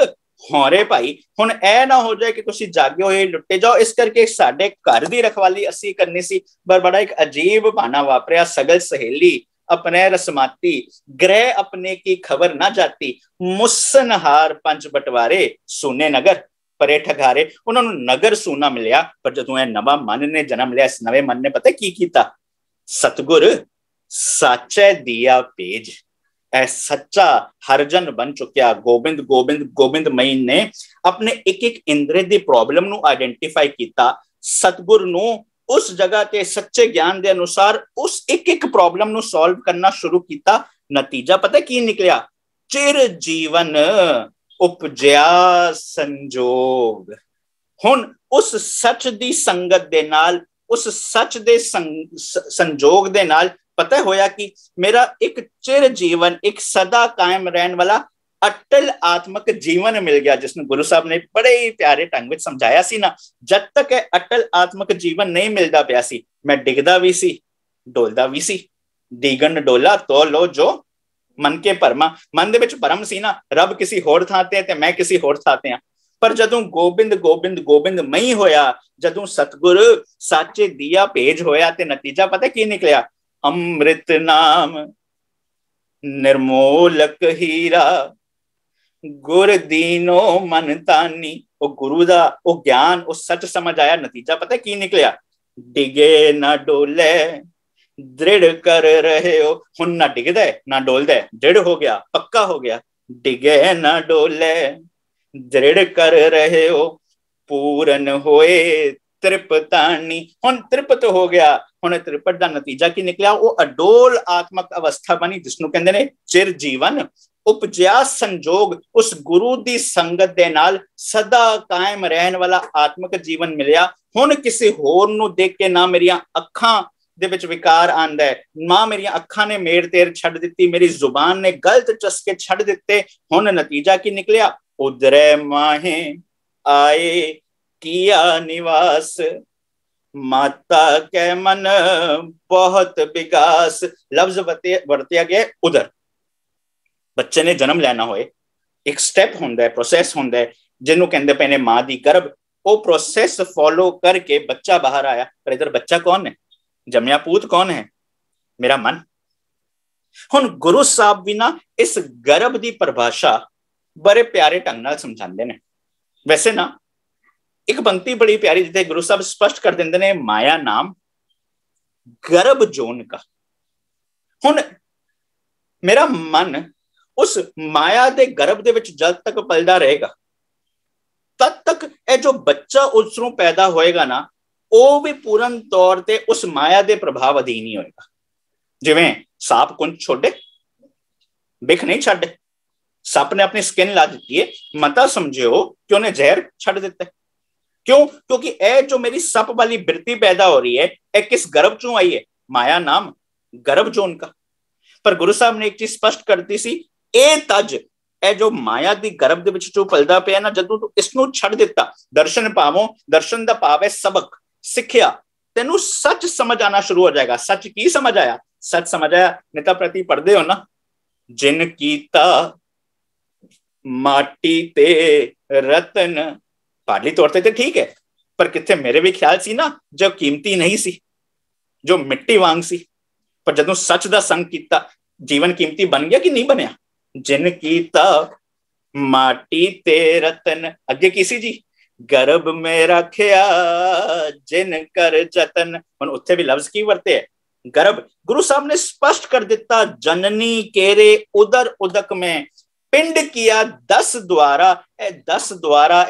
होरे भाई। हुण ऐ ना हो जाए कि तुसी जागे होए लुटे जाओ। इस करके साडे घर दी रखवाली असी करनी सी। पर बड़ा एक अजीब बहाना वापरिया, सगल सहेली अपने रसमाती, ग्रह अपने की खबर ना जाती। मुसनहार पंच बटवारे, सूने नगर परे ठगारे। उन्होंने नगर सूना मिलिया, पर जदों नवा मन ने जन्म लिया, इस नवे मन ने पता की कीता? सतगुर साचे दिया पेज। ऐ सच्चा हरजन बन चुकिया गोबिंद गोबिंद गोबिंद मई ने अपने एक एक इंद्रिय दी प्रॉब्लम नू आइडेंटिफाई कीता। सतगुर नू उस जगह ते सच्चे ज्ञान के अनुसार उस एक एक प्रॉब्लम नू सॉल्व करना शुरू किया। नतीजा पता की निकलिया? चिर जीवन उपजया संजोग। हुण उस सच दी संगत दे नाल, उस सच दे संजोग दे नाल पता होया कि मेरा एक चिर जीवन, एक सदा कायम रहने वाला अटल आत्मक जीवन मिल गया, जिसने गुरु साहब ने बड़े ही प्यारे ढंग में समझाया सी ना। जब तक अटल आत्मक जीवन नहीं मिलता पिया सी, मैं डिगदा भी सी, ਡੋਲਦਾ ਵੀ ਸੀ। ਦੀਗਨ ਡੋਲਾ ਤੋ ਲੋ ਜੋ ਮਨ ਕੇ ਭਰਮਾ। ਮਨ ਦੇ ਵਿੱਚ ਭਰਮ ਸੀ ਨਾ, ਰੱਬ ਕਿਸੇ ਹੋਰ ਥਾਂ ਤੇ ਤੇ ਮੈਂ ਕਿਸੇ ਹੋਰ ਥਾਂ ਤੇ ਆ। ਪਰ ਜਦੋਂ ਗੋਬਿੰਦ ਗੋਬਿੰਦ ਗੋਬਿੰਦ ਮਈ ਹੋਇਆ, ਜਦੋਂ ਸਤਿਗੁਰ ਸਾਚੇ ਦੀਆ ਭੇਜ ਹੋਇਆ, ਤੇ ਨਤੀਜਾ ਪਤਾ ਕੀ ਨਿਕਲਿਆ? ਅੰਮ੍ਰਿਤ ਨਾਮ ਨਿਰਮੋਲਕ ਹੀਰਾ, ਗੁਰ ਦੀਨੋ ਮਨ ਤਾਨੀ। ਉਹ ਗੁਰੂ ਦਾ ਉਹ ਗਿਆਨ, ਉਹ ਸੱਚ ਸਮਝ ਆਇਆ। ਨਤੀਜਾ ਪਤਾ ਕੀ ਨਿਕਲਿਆ? ਡਿਗੇ ਨਾ ਡੋਲੇ ਦ੍ਰਿੜ ਕਰ ਰਹੇ ਹੋ। ਹੁਣ ਨਾ ਡਿੱਗਦਾ ਨਾ ਡੋਲਦਾ, ਦ੍ਰਿੜ ਹੋ ਗਿਆ, ਪੱਕਾ ਹੋ ਗਿਆ। ਡਿਗੇ ਨਾ ਡੋਲੇ ਦ੍ਰਿੜ ਕਰ ਰਹੇ ਹੋ, ਪੂਰਨ ਹੋਏ ਤ੍ਰਿਪਤਾਨੀ। ਹੁਣ ਤ੍ਰਿਪਤ ਹੋ ਗਿਆ। ਹੁਣ ਤ੍ਰਿਪਤ ਦਾ ਨਤੀਜਾ ਕੀ ਨਿਕਲਿਆ? ਉਹ ਅਡੋਲ ਆਤਮਕ ਅਵਸਥਾ ਬਣੀ, ਜਿਸਨੂੰ ਕਹਿੰਦੇ ਨੇ ਚਿਰ ਜੀਵਨ। ਉਪਜਿਆ ਸੰਜੋਗ ਉਸ ਗੁਰੂ ਦੀ ਸੰਗਤ ਦੇ ਨਾਲ ਸਦਾ ਕਾਇਮ ਰਹਿਣ ਵਾਲਾ ਆਤਮਿਕ ਜੀਵਨ ਮਿਲਿਆ। ਹੁਣ ਕਿਸੇ ਹੋਰ ਨੂੰ ਦੇਖ ਕੇ ਨਾ ਮੇਰੀਆਂ ਅੱਖਾਂ ਦੇ ਵਿੱਚ ਵਿਕਾਰ ਆਂਦਾ ਹੈ, ਨਾ ਮੇਰੀਆਂ ਅੱਖਾਂ ਨੇ ਮੇਰ ਤੇਰ ਛੱਡ ਦਿੱਤੀ, ਮੇਰੀ ਜ਼ੁਬਾਨ ਨੇ ਗਲਤ ਚਸਕੇ ਛੱਡ ਦਿੱਤੇ। ਹੁਣ ਨਤੀਜਾ ਕੀ ਨਿਕਲਿਆ? ਉਦਰੇ ਮਾਹੇ ਆਏ ਕੀਆ ਨਿਵਾਸ, ਮਾਤਾ ਕੇ ਮਨ ਬਹੁਤ ਵਿਕਾਸ। ਲਫ਼ਜ਼ ਵਰਤਿਆ ਗਿਆ ਉਦਰ। ਬੱਚੇ ਨੇ ਜਨਮ ਲੈਣਾ ਹੋਏ, ਇੱਕ ਸਟੈਪ ਹੁੰਦਾ ਹੈ, ਪ੍ਰੋਸੈਸ ਹੁੰਦਾ ਹੈ, ਜਿਹਨੂੰ ਕਹਿੰਦੇ ਪਏ ਨੇ ਮਾਂ ਦੀ ਗਰਭ। ਉਹ ਪ੍ਰੋਸੈਸ ਫੋਲੋ ਕਰਕੇ ਬੱਚਾ ਬਾਹਰ ਆਇਆ। ਪਰ ਇਧਰ ਬੱਚਾ ਕੌਣ ਹੈ? ਜੰਮਿਆ ਪੂਤ ਕੌਣ ਹੈ? ਮੇਰਾ ਮਨ। ਹੁਣ ਗੁਰੂ ਸਾਹਿਬ ਵੀ ਨਾ ਇਸ ਗਰਭ ਦੀ ਪਰਿਭਾਸ਼ਾ ਬੜੇ ਪਿਆਰੇ ਢੰਗ ਨਾਲ ਸਮਝਾਉਂਦੇ ਨੇ। ਵੈਸੇ ਨਾ ਇੱਕ ਪੰਕਤੀ ਬੜੀ ਪਿਆਰੀ, ਜਿੱਥੇ ਗੁਰੂ ਸਾਹਿਬ ਸਪਸ਼ਟ ਕਰ ਦਿੰਦੇ ਨੇ, ਮਾਇਆ ਨਾਮ ਗਰਭ ਜੋਨ ਕਾ। ਹੁਣ ਮੇਰਾ ਮਨ ਉਸ ਮਾਇਆ ਦੇ ਗਰਭ ਦੇ ਵਿੱਚ ਜਦ ਤੱਕ ਪਲਦਾ ਰਹੇਗਾ, ਤਦ ਤੱਕ ਇਹ ਜੋ ਬੱਚਾ ਉਸ ਨੂੰ ਪੈਦਾ ਹੋਏਗਾ ਨਾ, ਉਹ ਵੀ ਪੂਰਨ ਤੌਰ ਤੇ ਉਸ ਮਾਇਆ ਦੇ ਪ੍ਰਭਾਵ ਅਧੀਨ ਹੀ ਹੋਏਗਾ। ਜਿਵੇਂ ਸਾਪ ਕੁੰਝ ਛੋੜੇ, ਬਿਖ ਨਹੀਂ ਛੱਡੇ। ਸੱਪ ਨੇ ਆਪਣੀ ਸਕਿਨ ਲਾ ਦਿੱਤੀ ਹੈ, ਮਤਾ ਸਮਝਿਓ ਕਿ ਉਹਨੇ ਜ਼ਹਿਰ ਛੱਡ ਦਿੱਤਾ। क्यों? क्योंकि ए जो मेरी सप वाली वृत्ति पैदा हो रही है, ए किस गर्भ चों आई है? माया नाम गर्भ जो उनका। पर गुरु साहब ने एक चीज स्पष्ट करती सी, ए तज ए जो माया दी गर्भ दे विच चों पलदा पिया ना, जदों तू इसनू छड़ दिता, दर्शन पावो। दर्शन दा भाव है सबक, सिक्ख्या। तेनू सच समझ आना शुरू हो जाएगा। सच की समझ आया? सच समझ आया। नेता प्रति पढ़दे हो ना, जिन कीता माटी ते रतन। पाडली तौर ते ठीक है, पर किथे मेरे भी ख्याल सी ना, जो कीमती नहीं सी, जो मिट्टी वांग सी। पर जदों सच दा संग कीता, जीवन कीमती बन गया कि नहीं बनया? जिन कीता माटी ते रतन। अगे की सी जी? गर्भ में रखया जिन कर जतन। हुण उत्थे भी लफ्ज की वरते है? गर्भ। गुरु साहब ने स्पष्ट कर दिता, जननी केरे उदर उदक में पिंड किया 10 द्वारा। 10 द्वारा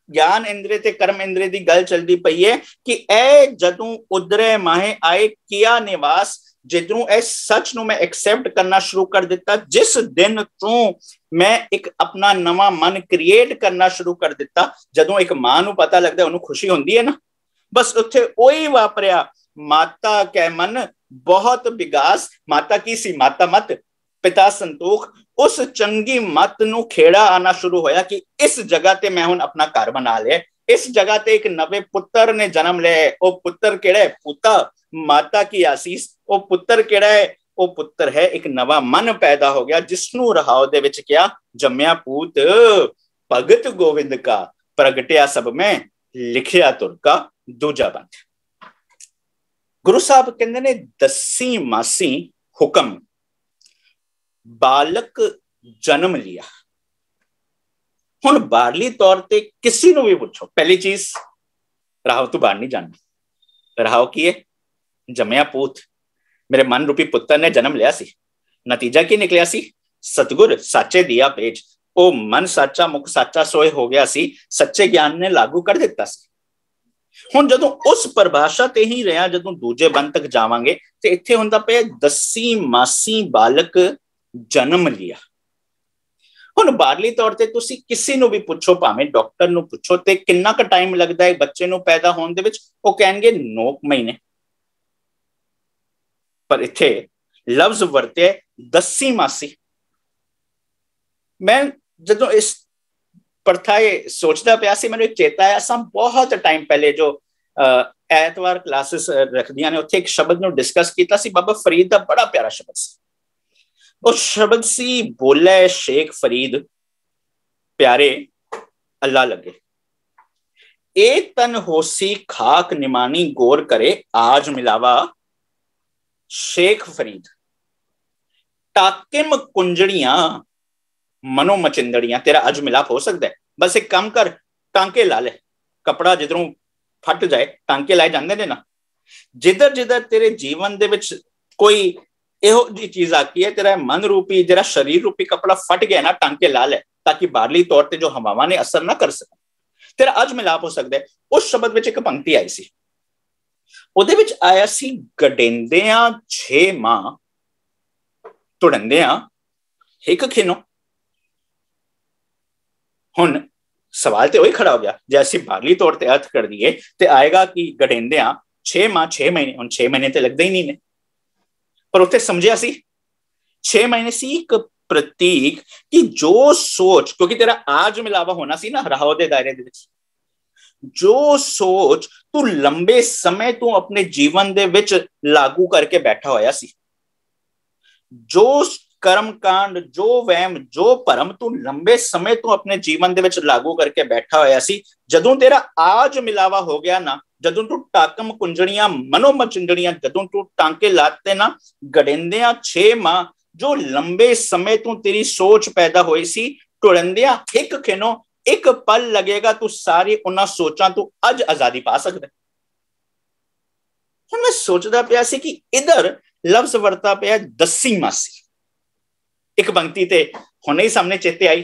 ज्ञान इंद्रिय ते कर्म इंद्रिय दी गल चलदी पई है कि ए जदों उदरे माहे आए किया निवास, जिधरों ए सच नूं मैं एक्सेप्ट करना शुरू कर दिता, जिस दिन तो मैं एक अपना नवा मन क्रिएट करना शुरू कर दिता। जदों एक मां नूं पता लगदा, उन्होंने खुशी हुंदी है ना, बस उत्थे ओही वापरिया। माता कै मन बहुत विगास। माता की सी? माता मत, पिता संतोख। उस चंगी मत नूं खेड़ा आना शुरू होया कि इस जगह ते मैं हुण अपना घर बना लिया, इस जगह ते एक नवे पुत्र ने जन्म लिया। ओ पुत्र केड़ा है? पुता माता की आसीस। ओ पुत्र केड़ा है? ओ पुत्र है एक नवा मन पैदा हो गया, जिसनू रहाओ दे विच क्या? जम्या पूत भगत गोविंद का, प्रगटिया सब में लिखिया तुर का दूजा बंध। गुरु साहब कहंदे ने, दसी मासी हुक्म बालक जन्म लिया। हुण बाहरली तौर ते किसी नूं भी पुछो, पहली चीज राहो तू बाहर नहीं जाना। राहो की है? जमया पूत, मेरे मन रूपी पुत्र ने जन्म लिया सी। नतीजा की निकलिया सी? सतगुर साचे दिया पेज। ओ मन साचा मुख साचा सोए हो गया सी, सच्चे ज्ञान ने लागू कर दिता सी। हुण जदों उस परिभाषा ते ही रहा, जदों दूजे बंद तक जावांगे ते इत्थे हुंदा पिया दसी मासी बालक जन्म लिया। हुण बाहरली तौर ते तुसी किसी नूं भी पुछो, भावें डॉक्टर नूं पुछो, ते किन्ना क टाइम लगदा है बच्चे नूं पैदा होण दे विच? ओह कहणगे 9 महीने। पर इत्थे लफ्ज वरते दसी मासी। मैं जदों इस प्रथा सोचदा पिया सी, मैनूं चेता आया सा बहुत टाइम पहले, जो ਐਤਵਾਰ ਕਲਾਸਿਸ ਰੱਖਦੀਆਂ ਨੇ, ਉੱਥੇ ਇੱਕ ਸ਼ਬਦ ਨੂੰ ਡਿਸਕਸ ਕੀਤਾ ਸੀ, ਬਾਬਾ ਫਰੀਦ ਦਾ ਬੜਾ ਪਿਆਰਾ ਸ਼ਬਦ ਸੀ। ਉਹ ਸ਼ਬਦ ਸੀ, ਬੋਲੇ ਸ਼ੇਖ ਫਰੀਦ ਪਿਆਰੇ ਅੱਲਾ ਲੱਗੇ, ਇਹ ਤਨ ਹੋਸੀ ਖਾਕ ਨਿਮਾਨੀ ਗੌਰ करे आज मिलावा शेख फरीद, टाकिम कुंजड़ियां मनो मचिंदड़ियां, तेरा अज मिलाप हो सकता है, बस एक काम कर, टांके ला ले, कपड़ा जिधरों फट जाए टांके लाए जाते ने ना, जिधर जिधर तेरे जीवन दे विच कोई ਇਹੋ जी चीज आती है, तेरा मन रूपी तेरा शरीर रूपी कपड़ा फट गया ना, टांके ला ले, ताकि बाहरली तौर पर जो हवावां ने असर ना कर सके, तेरा अज मिलाप हो सकता है। उस शब्द विच एक पंक्ति आई सी, ਉਹਦੇ ਵਿੱਚ ਆਇਆ ਸੀ, ਗਡੇਂਦਿਆਂ 6 ਮਾਹ ਤੁੜੰਦਿਆਂ ਇੱਕ ਖਿਨੋ। ਹੁਣ ਸਵਾਲ ਤੇ ਉਹੀ ਖੜਾ ਹੋ ਗਿਆ, ਜੇ ਅਸੀਂ ਬਾਹਰਲੀ ਤੌਰ ਤੇ ਅਰਥ ਕਰ ਦਈਏ ਤੇ ਆਏਗਾ ਕਿ ਗਡੇਂਦਿਆਂ 6 ਮਾਹ 6 ਮਹੀਨੇ, ਹੁਣ 6 ਮਹੀਨੇ ਤੇ ਲੱਗਦੇ ਹੀ ਨਹੀਂ ਨੇ, ਪਰ ਉੱਥੇ ਸਮਝਿਆ ਸੀ 6 ਮਹੀਨੇ ਸੀ ਇੱਕ ਪ੍ਰਤੀਕ ਕਿ ਜੋ ਸੋਚ, ਕਿਉਂਕਿ ਤੇਰਾ ਆਜ ਮਿਲਾਵਾ ਹੋਣਾ ਸੀ ਨਾ ਰਾਹੋਂ ਦੇ ਦਾਇਰੇ ਦੇ ਵਿੱਚ, ਜੋ ਸੋਚ ਤੂੰ ਲੰਬੇ ਸਮੇਂ ਤੋਂ ਆਪਣੇ ਜੀਵਨ ਦੇ ਵਿੱਚ ਲਾਗੂ ਕਰਕੇ ਬੈਠਾ ਹੋਇਆ ਸੀ, ਜੋ ਕਰਮ ਕਾਂਡ, ਜੋ ਵਹਿਮ, ਜੋ ਭਰਮ ਤੂੰ ਲੰਬੇ ਸਮੇਂ ਤੋਂ ਆਪਣੇ ਜੀਵਨ ਦੇ ਵਿੱਚ ਲਾਗੂ ਕਰਕੇ ਬੈਠਾ ਹੋਇਆ ਸੀ, ਜਦੋਂ ਤੇਰਾ ਆਜ ਮਿਲਾਵਾ ਹੋ ਗਿਆ ਨਾ, ਜਦੋਂ ਤੂੰ ਟਾਕਮ ਕੁੰਜੜੀਆਂ ਮਨੋ ਮਚਿੰਜੜੀਆਂ, ਜਦੋਂ ਤੂੰ ਟਾਂਕੇ ਲਾਤੇ ਨਾ, ਗੜਿੰਦਿਆਂ 6 ਮਾਹ ਜੋ ਲੰਬੇ ਸਮੇਂ ਤੋਂ ਤੇਰੀ ਸੋਚ ਪੈਦਾ ਹੋਈ ਸੀ, ਟੁਰੰਦਿਆਂ ਇੱਕ ਖਿਨੋ, ਇੱਕ ਪਲ ਲੱਗੇਗਾ ਤੂੰ ਸਾਰੀ ਉਹਨਾਂ ਸੋਚਾਂ ਤੋਂ ਅੱਜ ਆਜ਼ਾਦੀ ਪਾ ਸਕਦਾ। ਹੁਣ ਮੈਂ ਸੋਚਦਾ ਪਿਆ ਸੀ ਕਿ ਇਧਰ ਲਫ਼ਜ਼ ਵਰਤਾ ਪਿਆ ਦਸੀ ਮਾਸੀ, ਇੱਕ ਪੰਕਤੀ ਤੇ ਹੁਣੇ ਹੀ ਸਾਹਮਣੇ ਚੇਤੇ ਆਈ,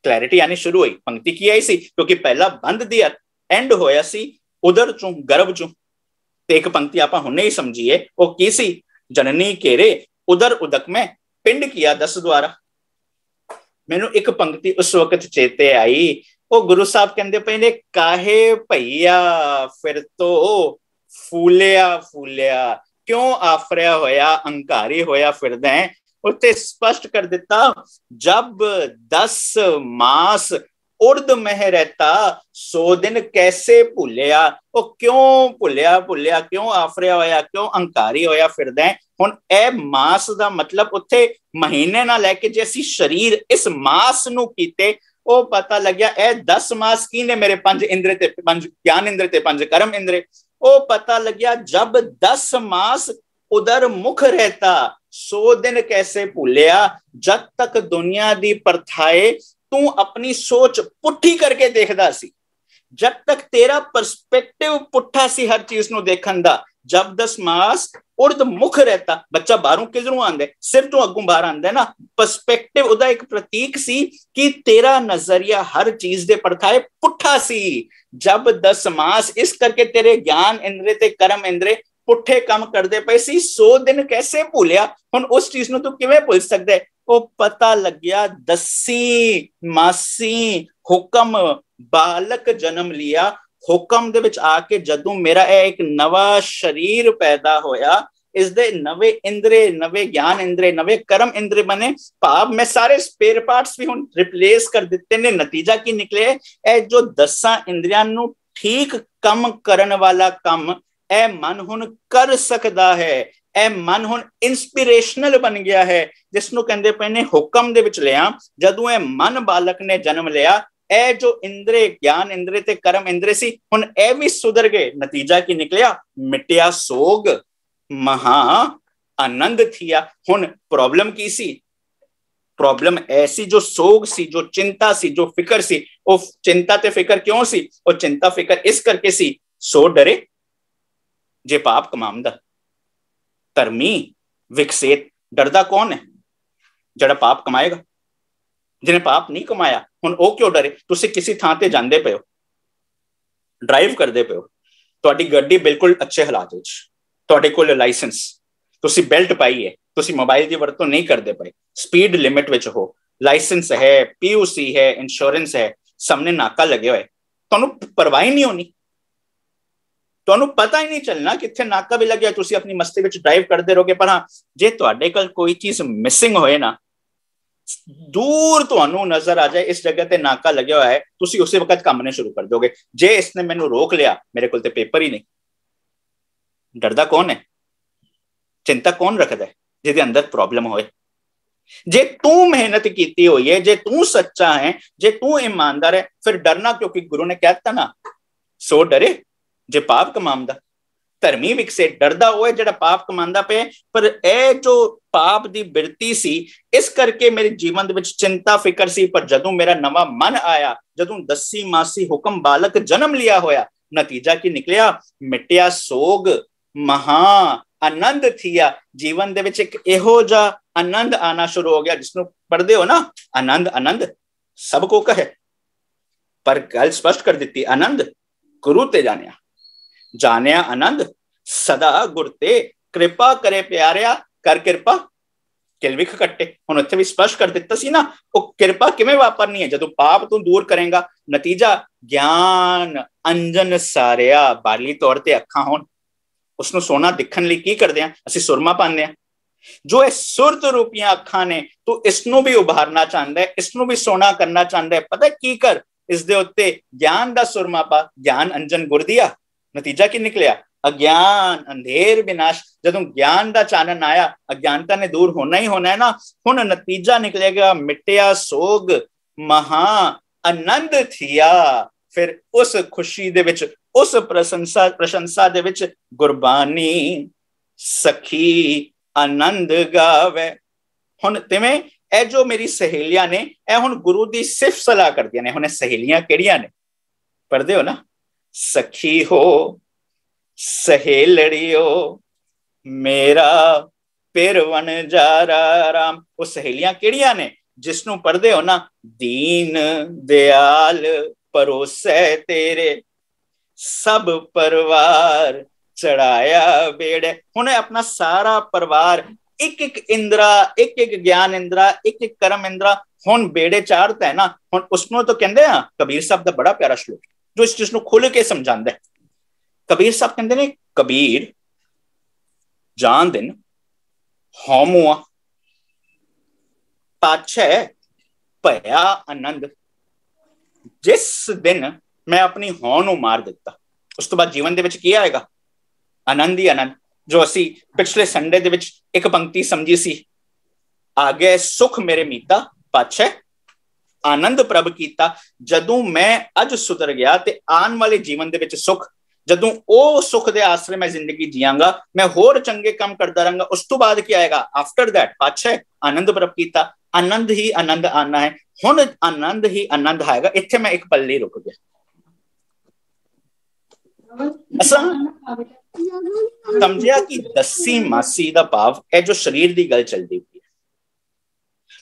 ਕਲੈਰਿਟੀ ਆਣੀ ਸ਼ੁਰੂ ਹੋਈ। ਪੰਕਤੀ ਕੀ ਆਈ ਸੀ, ਕਿਉਂਕਿ ਪਹਿਲਾ ਬੰਦ ਦੀ ਐਂਡ ਹੋਇਆ ਸੀ ਉਦਰ ਚੋਂ ਗਰਭ ਚੋਂ, ਤੇ ਇੱਕ ਪੰਕਤੀ ਆਪਾਂ ਹੁਣੇ ਹੀ ਸਮਝੀਏ, ਉਹ ਕੀ ਸੀ, ਜਨਨੀ ਘੇਰੇ ਉਦਰ ਉਦਕ ਮੈਂ ਪਿੰਡ ਕੀਆ 10 ਦੁਆਰਾ। ਮੈਨੂੰ ਇੱਕ ਪੰਕਤੀ ਉਸ ਵਕਤ ਚੇਤੇ ਆਈ, ਉਹ ਗੁਰੂ ਸਾਹਿਬ ਕਹਿੰਦੇ ਪਏ ਨੇ, ਕਾਹੇ ਭਈਆ ਫਿਰ ਤੋ ਫੂਲਿਆ ਫੂਲਿਆ, ਕਿਉਂ ਆਫਰਿਆ ਹੋਇਆ ਅੰਕਾਰੀ ਹੋਇਆ ਫਿਰਦਾ ਹੈ। ਉੱਥੇ ਸਪਸ਼ਟ ਕਰ ਦਿੱਤਾ, ਜਬ 10 ਮਾਸ ਉਰਦ ਮਹਿ ਰਹਿਤਾ, 100 ਦਿਨ ਕੈਸੇ ਭੁੱਲਿਆ। ਉਹ ਕਿਉਂ ਭੁੱਲਿਆ ਭੁੱਲਿਆ, ਕਿਉਂ ਆਫਰਿਆ ਹੋਇਆ, ਕਿਉਂ ਅੰਕਾਰੀ ਹੋਇਆ ਫਿਰਦਾ ਹੈ। ਹੁਣ ਇਹ ਮਾਸ ਦਾ ਮਤਲਬ ਉੱਥੇ ਮਹੀਨੇ ਨਾਲ ਲੈ ਕੇ ਜੇ ਅਸੀਂ ਸਰੀਰ ਇਸ ਮਾਸ ਨੂੰ ਕੀਤੇ, ਉਹ ਪਤਾ ਲੱਗਿਆ ਇਹ 10 ਮਾਸ ਕੀ ਨੇ ਮੇਰੇ 5 ਇੰਦਰੇ ਤੇ 5 ਗਿਆਨ ਇੰਦਰੇ ਤੇ 5 ਕਰਮ ਇੰਦਰੇ। ਉਹ ਪਤਾ ਲੱਗਿਆ ਜਬ 10 ਮਾਸ ਉਦਰ ਮੁਖ ਰਹਿਤਾ, 100 ਦਿਨ ਕੈਸੇ ਭੁੱਲਿਆ। ਜਦ ਤੱਕ ਦੁਨੀਆ ਦੀ ਪਰਥਾਏ ਤੂੰ ਆਪਣੀ ਸੋਚ ਪੁੱਠੀ ਕਰਕੇ ਦੇਖਦਾ ਸੀ, ਜਦ ਤੱਕ ਤੇਰਾ ਪਰਸਪੈਕਟਿਵ ਪੁੱਠਾ ਸੀ ਹਰ ਚੀਜ਼ ਨੂੰ ਦੇਖਣ ਦਾ, ਜਬ 10 ਮਾਸ ਉਰਦ ਮੁਖ ਰਹਿਤਾ, ਬੱਚਾ ਬਾਹਰੋਂ ਕਿਧਰੋਂ ਆਂਦਾ, ਸਿਰ ਤੋਂ ਅੱਗੋਂ ਬਾਹਰ ਆਂਦਾ ਨਾ, ਪਰਸਪੈਕਟਿਵ ਉਹਦਾ ਇੱਕ ਪ੍ਰਤੀਕ ਸੀ ਕਿ ਤੇਰਾ ਨਜ਼ਰੀਆ ਹਰ ਚੀਜ਼ ਦੇ ਪਰਥਾਏ ਪੁੱਠਾ ਸੀ। ਜਬ 10 ਮਾਸ, ਇਸ ਕਰਕੇ ਤੇਰੇ ਗਿਆਨ ਇੰਦਰੇ ਤੇ ਕਰਮ ਇੰਦਰੇ ਪੁੱਠੇ ਕੰਮ ਕਰਦੇ ਪਏ ਸੀ। 100 ਦਿਨ ਕੈਸੇ ਭੁੱਲਿਆ, ਹੁਣ ਉਸ ਚੀਜ਼ ਨੂੰ ਤੂੰ ਕਿਵੇਂ ਭੁੱਲ ਸਕਦਾ ਹੈ। ਉਹ ਪਤਾ ਲੱਗਿਆ ਦਸੀ ਮਾਸੀ ਹੁਕਮ ਬਾਲਕ ਜਨਮ ਲਿਆ। ਹੁਕਮ ਦੇ ਵਿੱਚ ਆ ਕੇ ਜਦੋਂ ਮੇਰਾ ਇਹ ਇੱਕ ਨਵਾਂ ਸਰੀਰ ਪੈਦਾ ਹੋਇਆ, ਇਸ ਦੇ ਨਵੇਂ ਇੰਦਰੇ, ਨਵੇਂ ਗਿਆਨ ਇੰਦਰੇ, ਨਵੇਂ ਕਰਮ ਇੰਦਰੇ ਬਣੇ, ਭਾਵ ਮੈਂ ਸਾਰੇ ਸਪੇਅਰ ਪਾਰਟਸ ਵੀ ਹੁਣ ਰਿਪਲੇਸ ਕਰ ਦਿੱਤੇ ਨੇ। ਨਤੀਜਾ ਕੀ ਨਿਕਲੇ, ਇਹ ਜੋ 10 ਇੰਦਰੀਆਂ ਨੂੰ ਠੀਕ ਕੰਮ ਕਰਨ ਵਾਲਾ ਕੰਮ ਇਹ ਮਨ ਹੁਣ ਕਰ ਸਕਦਾ ਹੈ। ਇਹ ਮਨ ਹੁਣ ਇੰਸਪੀਰੇਸ਼ਨਲ ਬਣ ਗਿਆ ਹੈ, ਜਿਸ ਨੂੰ ਕਹਿੰਦੇ ਪਏ ਨੇ ਹੁਕਮ ਦੇ ਵਿੱਚ ਲਿਆ। ਜਦੋਂ ਇਹ ਮਨ ਬਾਲਕ ਨੇ ਜਨਮ ਲਿਆ, ਇਹ ਜੋ ਇੰਦਰੇ, ਗਿਆਨ ਇੰਦਰੇ ਤੇ ਕਰਮ ਇੰਦਰੇ ਸੀ, ਹੁਣ ਇਹ ਵੀ ਸੁਧਰ ਗਏ। ਨਤੀਜਾ ਕੀ ਨਿਕਲਿਆ, ਮਿਟਿਆ ਸੋਗ ਮਹਾ ਆਨੰਦ ਥੀਆ। ਹੁਣ ਪ੍ਰੋਬਲਮ ਕੀ ਸੀ, ਪ੍ਰੋਬਲਮ ਐਸੀ ਜੋ ਸੋਗ ਸੀ, ਜੋ ਚਿੰਤਾ ਸੀ, ਜੋ ਫਿਕਰ ਸੀ। ਉਹ ਚਿੰਤਾ ਤੇ ਫਿਕਰ ਕਿਉਂ ਸੀ, ਉਹ ਚਿੰਤਾ ਫਿਕਰ ਇਸ ਕਰਕੇ ਸੀ, ਸੋ ਡਰੇ ਜੇ ਪਾਪ ਕਮਾਉਂਦਾ। ਧਰਮੀ ਵਿਕਸਿਤ, ਡਰਦਾ ਕੌਣ ਹੈ, ਜਿਹੜਾ ਪਾਪ ਕਮਾਏਗਾ। ਜਿਹਨੇ ਪਾਪ ਨਹੀਂ ਕਮਾਇਆ, ਹੁਣ ਉਹ ਕਿਉਂ ਡਰੇ। ਤੁਸੀਂ ਕਿਸੇ ਥਾਂ ਤੇ ਜਾਂਦੇ ਪਏ ਹੋ, ਡਰਾਈਵ ਕਰਦੇ ਪਏ ਹੋ, ਤੁਹਾਡੀ ਗੱਡੀ ਬਿਲਕੁਲ ਅੱਛੇ ਹਾਲਾਤ ਵਿੱਚ, ਤੁਹਾਡੇ ਕੋਲ ਲਾਇਸੈਂਸ, ਤੁਸੀਂ ਬੈਲਟ ਪਾਈ ਹੈ, ਤੁਸੀਂ ਮੋਬਾਈਲ ਦੀ ਵਰਤੋਂ ਨਹੀਂ ਕਰਦੇ ਪਏ, ਸਪੀਡ ਲਿਮਿਟ ਵਿੱਚ ਹੋ, ਲਾਇਸੈਂਸ ਹੈ, PUC ਹੈ, ਇੰਸ਼ੋਰੈਂਸ ਹੈ, ਸਾਹਮਣੇ ਨਾਕਾ ਲੱਗੇ ਹੋਏ, ਤੁਹਾਨੂੰ ਪਰਵਾਹ ਹੀ ਨਹੀਂ ਹੋਣੀ, ਤੁਹਾਨੂੰ ਪਤਾ ਹੀ ਨਹੀਂ ਚੱਲਣਾ ਕਿੱਥੇ ਨਾਕਾ ਵੀ ਲੱਗਿਆ, ਤੁਸੀਂ ਆਪਣੀ ਮਸਤੀ ਵਿੱਚ ਡਰਾਈਵ ਕਰਦੇ ਰਹੋਗੇ। ਪਰ ਹਾਂ, ਜੇ ਤੁਹਾਡੇ ਕੋਲ ਕੋਈ ਚੀਜ਼ ਮਿਸਿੰਗ ਹੋਏ ਨਾ, दूर ਤੁਹਾਨੂੰ ਨਜ਼ਰ ਆ ਜਾਏ ਇਸ ਜਗ੍ਹਾ ਤੇ ਨਾਕਾ ਲੱਗਿਆ ਹੋਇਆ ਹੈ, ਤੁਸੀਂ ਉਸੇ ਵਕਤ ਕੰਮ ਨੇ ਸ਼ੁਰੂ ਕਰ ਦੋਗੇ। ਜੇ ਇਸਨੇ ਮੈਨੂੰ ਰੋਕ ਲਿਆ, ਮੇਰੇ ਕੋਲ ਤੇ ਪੇਪਰ ਹੀ ਨਹੀਂ। ਡਰਦਾ ਕੌਣ ਹੈ? ਚਿੰਤਾ ਕੌਣ ਰੱਖਦਾ ਹੈ? ਜਿਹਦੇ ਅੰਦਰ ਪ੍ਰੋਬਲਮ ਹੋਏ। ਜੇ ਤੂੰ ਮਿਹਨਤ ਕੀਤੀ ਹੋਈ ਹੈ, ਜੇ ਤੂੰ ਸੱਚਾ ਹੈ, ਜੇ ਤੂੰ ਈਮਾਨਦਾਰ ਹੈ, ਫਿਰ ਡਰਨਾ ਕਿਉਂਕਿ ਗੁਰੂ ਨੇ ਕਹਿ ਦਿੱਤਾ ਨਾ, ਸੋ ਡਰੇ ਜੇ ਪਾਪ ਕਮਾਉਂਦਾ। ਧਰਮੀ ਵਿਕਸੇ, ਡਰਦਾ ਉਹ ਹੈ ਜਿਹੜਾ ਪਾਪ ਕਮਾਉਂਦਾ ਪਿਆ। ਪਰ ਇਹ ਜੋ ਪਾਪ ਦੀ ਬਿਰਤੀ ਸੀ, ਇਸ ਕਰਕੇ ਮੇਰੇ ਜੀਵਨ ਦੇ ਵਿੱਚ ਚਿੰਤਾ ਫਿਕਰ ਸੀ। ਪਰ ਜਦੋਂ ਮੇਰਾ ਨਵਾਂ ਮਨ ਆਇਆ, ਜਦੋਂ 10 ਮਾਸੀ ਹੁਕਮ ਬਾਲਕ ਜਨਮ ਲਿਆ ਹੋਇਆ, ਨਤੀਜਾ ਕੀ ਨਿਕਲਿਆ? ਮਿਟਿਆ ਸੋਗ ਮਹਾ ਆਨੰਦ ਥੀਆ। ਜੀਵਨ ਦੇ ਵਿੱਚ ਇੱਕ ਇਹੋ ਜਿਹਾ ਆਨੰਦ ਆਣਾ ਸ਼ੁਰੂ ਹੋ ਗਿਆ, ਜਿਸਨੂੰ ਪੜ੍ਹਦੇ ਹੋ ਨਾ, ਆਨੰਦ ਆਨੰਦ ਸਭ ਕੋ ਕਹੇ, ਪਰ ਗੱਲ ਸਪਸ਼ਟ ਕਰ ਦਿੱਤੀ, ਆਨੰਦ ਗੁਰੂ ਤੇ ਜਾਣਿਆ। ਜਾਣਿਆ ਆਨੰਦ ਸਦਾ ਗੁਰ ਤੇ, ਕਿਰਪਾ ਕਰੇ ਪਿਆਰਿਆ ਕਰ ਕਿਰਪਾ ਕਿਲਵਿਖ ਕੱਟੇ। ਹੁਣ ਉੱਥੇ ਵੀ ਸਪਸ਼ਟ ਕਰ ਦਿੱਤਾ ਸੀ ਨਾ, ਉਹ ਕਿਰਪਾ ਕਿਵੇਂ ਵਾਪਰਨੀ ਹੈ? ਜਦੋਂ ਪਾਪ ਤੂੰ ਦੂਰ ਕਰੇਗਾ, ਨਤੀਜਾ ਗਿਆਨ ਅੰਜਨ ਸਾਰਿਆ। ਬਾਹਰਲੀ ਤੌਰ ਤੇ ਅੱਖਾਂ ਹੋਣ, ਉਸਨੂੰ ਸੋਨਾ ਦਿਖਣ ਲਈ ਕੀ ਕਰਦੇ ਆ? ਅਸੀਂ ਸੁਰਮਾ ਪਾਉਂਦੇ ਆ। ਜੋ ਇਹ ਸੁਰਤ ਰੂਪੀਆਂ ਅੱਖਾਂ ਨੇ, ਤੂੰ ਇਸਨੂੰ ਵੀ ਉਭਾਰਨਾ ਚਾਹੁੰਦਾ ਹੈ, ਇਸਨੂੰ ਵੀ ਸੋਨਾ ਕਰਨਾ ਚਾਹੁੰਦਾ ਹੈ, ਪਤਾ ਕੀ ਕਰ? ਇਸ ਦੇ ਉੱਤੇ ਗਿਆਨ ਦਾ ਸੁਰਮਾ ਪਾ, ਗਿਆਨ ਅੰਜਨ ਗੁਰ ਦਿਆ। ਨਤੀਜਾ ਕੀ ਨਿਕਲਿਆ? ਅਗਿਆਨ ਅੰਧੇਰ ਵਿਨਾਸ਼। ਜਦੋਂ ਗਿਆਨ ਦਾ ਚਾਨਣ ਆਇਆ, ਅਗਿਆਨਤਾ ਨੇ ਦੂਰ ਹੋਣਾ ਹੀ ਹੋਣਾ ਹੈ ਨਾ। ਹੁਣ ਨਤੀਜਾ ਨਿਕਲੇਗਾ, ਮਿਟਿਆ ਸੋਗ ਮਹਾ ਆਨੰਦ ਥੀਆ। ਫਿਰ ਉਸ ਖੁਸ਼ੀ ਦੇ ਵਿੱਚ, ਉਸ ਪ੍ਰਸ਼ੰਸਾ ਦੇ ਵਿੱਚ ਗੁਰਬਾਣੀ ਸਖੀ ਆਨੰਦ ਗਾਵੇ। ਹੁਣ ਤਿਵੇਂ ਇਹ ਜੋ ਮੇਰੀ ਸਹੇਲੀਆਂ ਨੇ, ਇਹ ਹੁਣ ਗੁਰੂ ਦੀ ਸਿਫਤ ਸਲਾਹ ਕਰਦੀਆਂ ਨੇ। ਹੁਣ ਇਹ ਸਹੇਲੀਆਂ ਕਿਹੜੀਆਂ ਨੇ? ਪੜ੍ਹਦੇ ਹੋ ਨਾ, ਸਖੀ ਹੋ ਸਹੇਲੜਿਓ ਮੇਰਾ ਪਿਰਵਨ ਜਾਰਾ ਰਾਮ। ਉਹ ਸਹੇਲੀਆਂ ਕਿਹੜੀਆਂ ਨੇ? ਜਿਸਨੂੰ ਪੜ੍ਹਦੇ ਹੋ ਨਾ, ਦੀਨ ਦਿਆਲ ਪਰੋਸੈ ਤੇਰੇ, ਸਭ ਪਰਿਵਾਰ ਚੜਾਇਆ ਬੇੜੇ। ਹੁਣ ਆਪਣਾ ਸਾਰਾ ਪਰਿਵਾਰ, ਇੱਕ ਇੱਕ ਇੰਦਰਾ, ਇੱਕ ਇੱਕ ਗਿਆਨ ਇੰਦਰਾ, ਇੱਕ ਇੱਕ ਕਰਮ ਇੰਦਰਾ ਹੁਣ ਬੇੜੇ ਚਾੜਦਾ ਹੈ ਨਾ। ਹੁਣ ਉਸਨੂੰ ਤਾਂ ਕਹਿੰਦੇ ਆ, ਕਬੀਰ ਸਾਹਿਬ ਦਾ ਬੜਾ ਪਿਆਰਾ ਸ਼ਲੋਕ ਜੋ ਇਸ ਚੀਜ਼ ਨੂੰ ਖੁੱਲ ਕੇ ਸਮਝਾਉਂਦਾ ਹੈ। ਕਬੀਰ ਸਾਹਿਬ ਕਹਿੰਦੇ ਨੇ, ਕਬੀਰ ਜਾਨ ਦਿਨ ਹਉਮੁਆ ਪਾਛੈ ਭਇਆ ਆਨੰਦ। ਜਿਸ ਦਿਨ ਮੈਂ ਆਪਣੀ ਹਉ ਨੂੰ ਮਾਰ ਦਿੱਤਾ, ਉਸ ਤੋਂ ਬਾਅਦ ਜੀਵਨ ਦੇ ਵਿੱਚ ਕੀ ਆਏਗਾ? ਆਨੰਦ ਹੀ ਆਨੰਦ। ਜੋ ਅਸੀਂ ਪਿਛਲੇ ਸੰਡੇ ਦੇ ਵਿੱਚ ਇੱਕ ਪੰਕਤੀ ਸਮਝੀ ਸੀ, ਆਗੇ ਸੁਖ ਮੇਰੇ ਮੀਤਾ ਪਾਛੈ ਆਨੰਦ ਪ੍ਰਭ ਕੀਤਾ। ਜਦੋਂ ਮੈਂ ਅੱਜ ਸੁਧਰ ਗਿਆ ਤੇ ਆਉਣ ਵਾਲੇ ਜੀਵਨ ਦੇ ਵਿੱਚ ਸੁਖ, ਜਦੋਂ ਉਹ ਸੁਖ ਦੇ ਆਸਰੇ ਮੈਂ ਜ਼ਿੰਦਗੀ ਜੀਵਾਂਗਾ, ਮੈਂ ਹੋਰ ਚੰਗੇ ਕੰਮ ਕਰਦਾ ਰਹਾਂਗਾ। ਉਸ ਤੋਂ ਬਾਅਦ ਕੀ ਆਏਗਾ? ਆਫਟਰ ਦੈਟ ਪਾਛੈ ਆਨੰਦ ਪ੍ਰਭ ਕੀਤਾ। ਆਨੰਦ ਹੀ ਆਨੰਦ ਆਣਾ ਹੈ। ਹੁਣ ਆਨੰਦ ਹੀ ਆਨੰਦ ਆਏਗਾ। ਇੱਥੇ ਮੈਂ ਇੱਕ ਪਲ ਲਈ ਰੁਕ ਗਿਆ। ਅਸਾਂ ਸਮਝਿਆ ਕਿ 10 ਮਾਸੀ ਦਾ ਭਾਵ ਇਹ ਜੋ ਸਰੀਰ ਦੀ ਗੱਲ ਚੱਲਦੀ ਪਈ ਹੈ।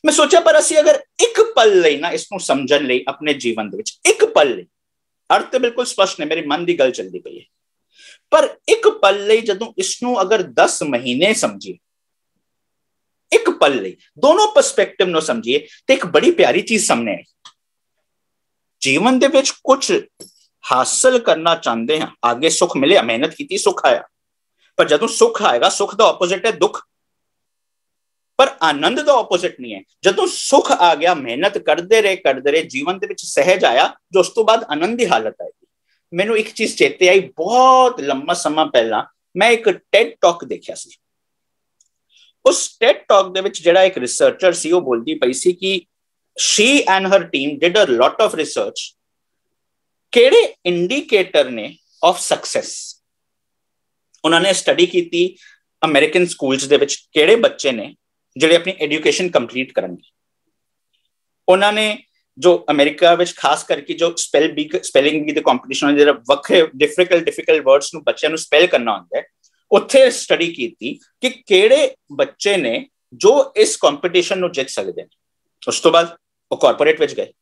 ਮੈਂ ਸੋਚਿਆ, ਪਰ ਅਸੀਂ ਅਗਰ ਇੱਕ ਪਲ ਲਈ ਨਾ ਇਸਨੂੰ ਸਮਝਣ ਲਈ ਆਪਣੇ ਜੀਵਨ ਦੇ ਵਿੱਚ, ਇੱਕ ਪਲ ਲਈ, ਅਰਥ ਤੇ ਬਿਲਕੁਲ ਸਪਸ਼ਟ ਨੇ, ਮੇਰੀ ਮਨ ਦੀ ਗੱਲ ਚੱਲਦੀ ਪਈ ਹੈ, ਪਰ ਇੱਕ ਪਲ ਲਈ ਜਦੋਂ ਇਸਨੂੰ ਅਗਰ 10 ਮਹੀਨੇ ਸਮਝੀਏ, ਇੱਕ ਪਲ ਲਈ ਦੋਨੋਂ ਪਰਸਪੈਕਟਿਵ ਨੂੰ ਸਮਝੀਏ, ਤੇ ਇੱਕ ਬੜੀ ਪਿਆਰੀ ਚੀਜ਼ ਸਾਹਮਣੇ ਆਈ। ਜੀਵਨ ਦੇ ਵਿੱਚ ਕੁਝ ਹਾਸਲ ਕਰਨਾ ਚਾਹੁੰਦੇ ਹਾਂ, ਆਗੇ ਸੁਖ ਮਿਲਿਆ, ਮਿਹਨਤ ਕੀਤੀ, ਸੁਖ ਆਇਆ, ਪਰ ਜਦੋਂ ਸੁਖ ਆਏਗਾ, ਸੁਖ ਦਾ ਆਪੋਜ਼ਿਟ ਹੈ ਦੁੱਖ। ਪਰ ਆਨੰਦ ਦਾ ਆਪੋਜ਼ਿਟ ਨਹੀਂ ਹੈ। ਜਦੋਂ ਸੁਖ ਆ ਗਿਆ, ਮਿਹਨਤ ਕਰਦੇ ਰਹੇ, ਜੀਵਨ ਦੇ ਵਿੱਚ ਸਹਿਜ ਆਇਆ, ਜੋ ਉਸ ਤੋਂ ਬਾਅਦ ਆਨੰਦ ਦੀ ਹਾਲਤ ਆਏਗੀ। ਮੈਨੂੰ ਇੱਕ ਚੀਜ਼ ਚੇਤੇ ਆਈ, ਬਹੁਤ ਲੰਮਾ ਸਮਾਂ ਪਹਿਲਾਂ ਮੈਂ ਇੱਕ ਟੈਡ ਟਾਕ ਦੇਖਿਆ ਸੀ। ਉਸ ਟੈਡ ਟਾਕ ਦੇ ਵਿੱਚ ਜਿਹੜਾ ਇੱਕ ਰਿਸਰਚਰ ਸੀ, ਉਹ ਬੋਲਦੀ ਪਈ ਸੀ ਕਿ she and her team did a lot of research ਕਿਹੜੇ ਇੰਡੀਕੇਟਰ ਨੇ ਆਫ ਸਕਸੈਸ। ਉਹਨਾਂ ਨੇ ਸਟੱਡੀ ਕੀਤੀ ਅਮਰੀਕਨ ਸਕੂਲਸ ਦੇ ਵਿੱਚ ਕਿਹੜੇ ਬੱਚੇ ਨੇ ਜਿਹੜੇ ਆਪਣੀ ਐਜੂਕੇਸ਼ਨ ਕੰਪਲੀਟ ਕਰਨਗੇ। ਉਹਨਾਂ ਨੇ ਜੋ ਅਮਰੀਕਾ ਵਿੱਚ ਖਾਸ ਕਰਕੇ ਜੋ ਸਪੈਲਿੰਗ ਦੇ ਕੰਪੀਟੀਸ਼ਨ, ਜਿਹੜਾ ਵੱਖਰੇ ਡਿਫਿਕਲਟ ਵਰਡਸ ਨੂੰ ਬੱਚਿਆਂ ਨੂੰ ਸਪੈਲ ਕਰਨਾ ਹੁੰਦਾ ਹੈ, ਉੱਥੇ ਸਟੱਡੀ ਕੀਤੀ ਕਿ ਕਿਹੜੇ ਬੱਚੇ ਨੇ ਜੋ ਇਸ ਕੰਪੀਟੀਸ਼ਨ ਨੂੰ ਜਿੱਤ ਸਕਦੇ ਨੇ। ਉਸ ਤੋਂ ਬਾਅਦ ਉਹ ਕਾਰਪੋਰੇਟ ਵਿੱਚ ਗਏ।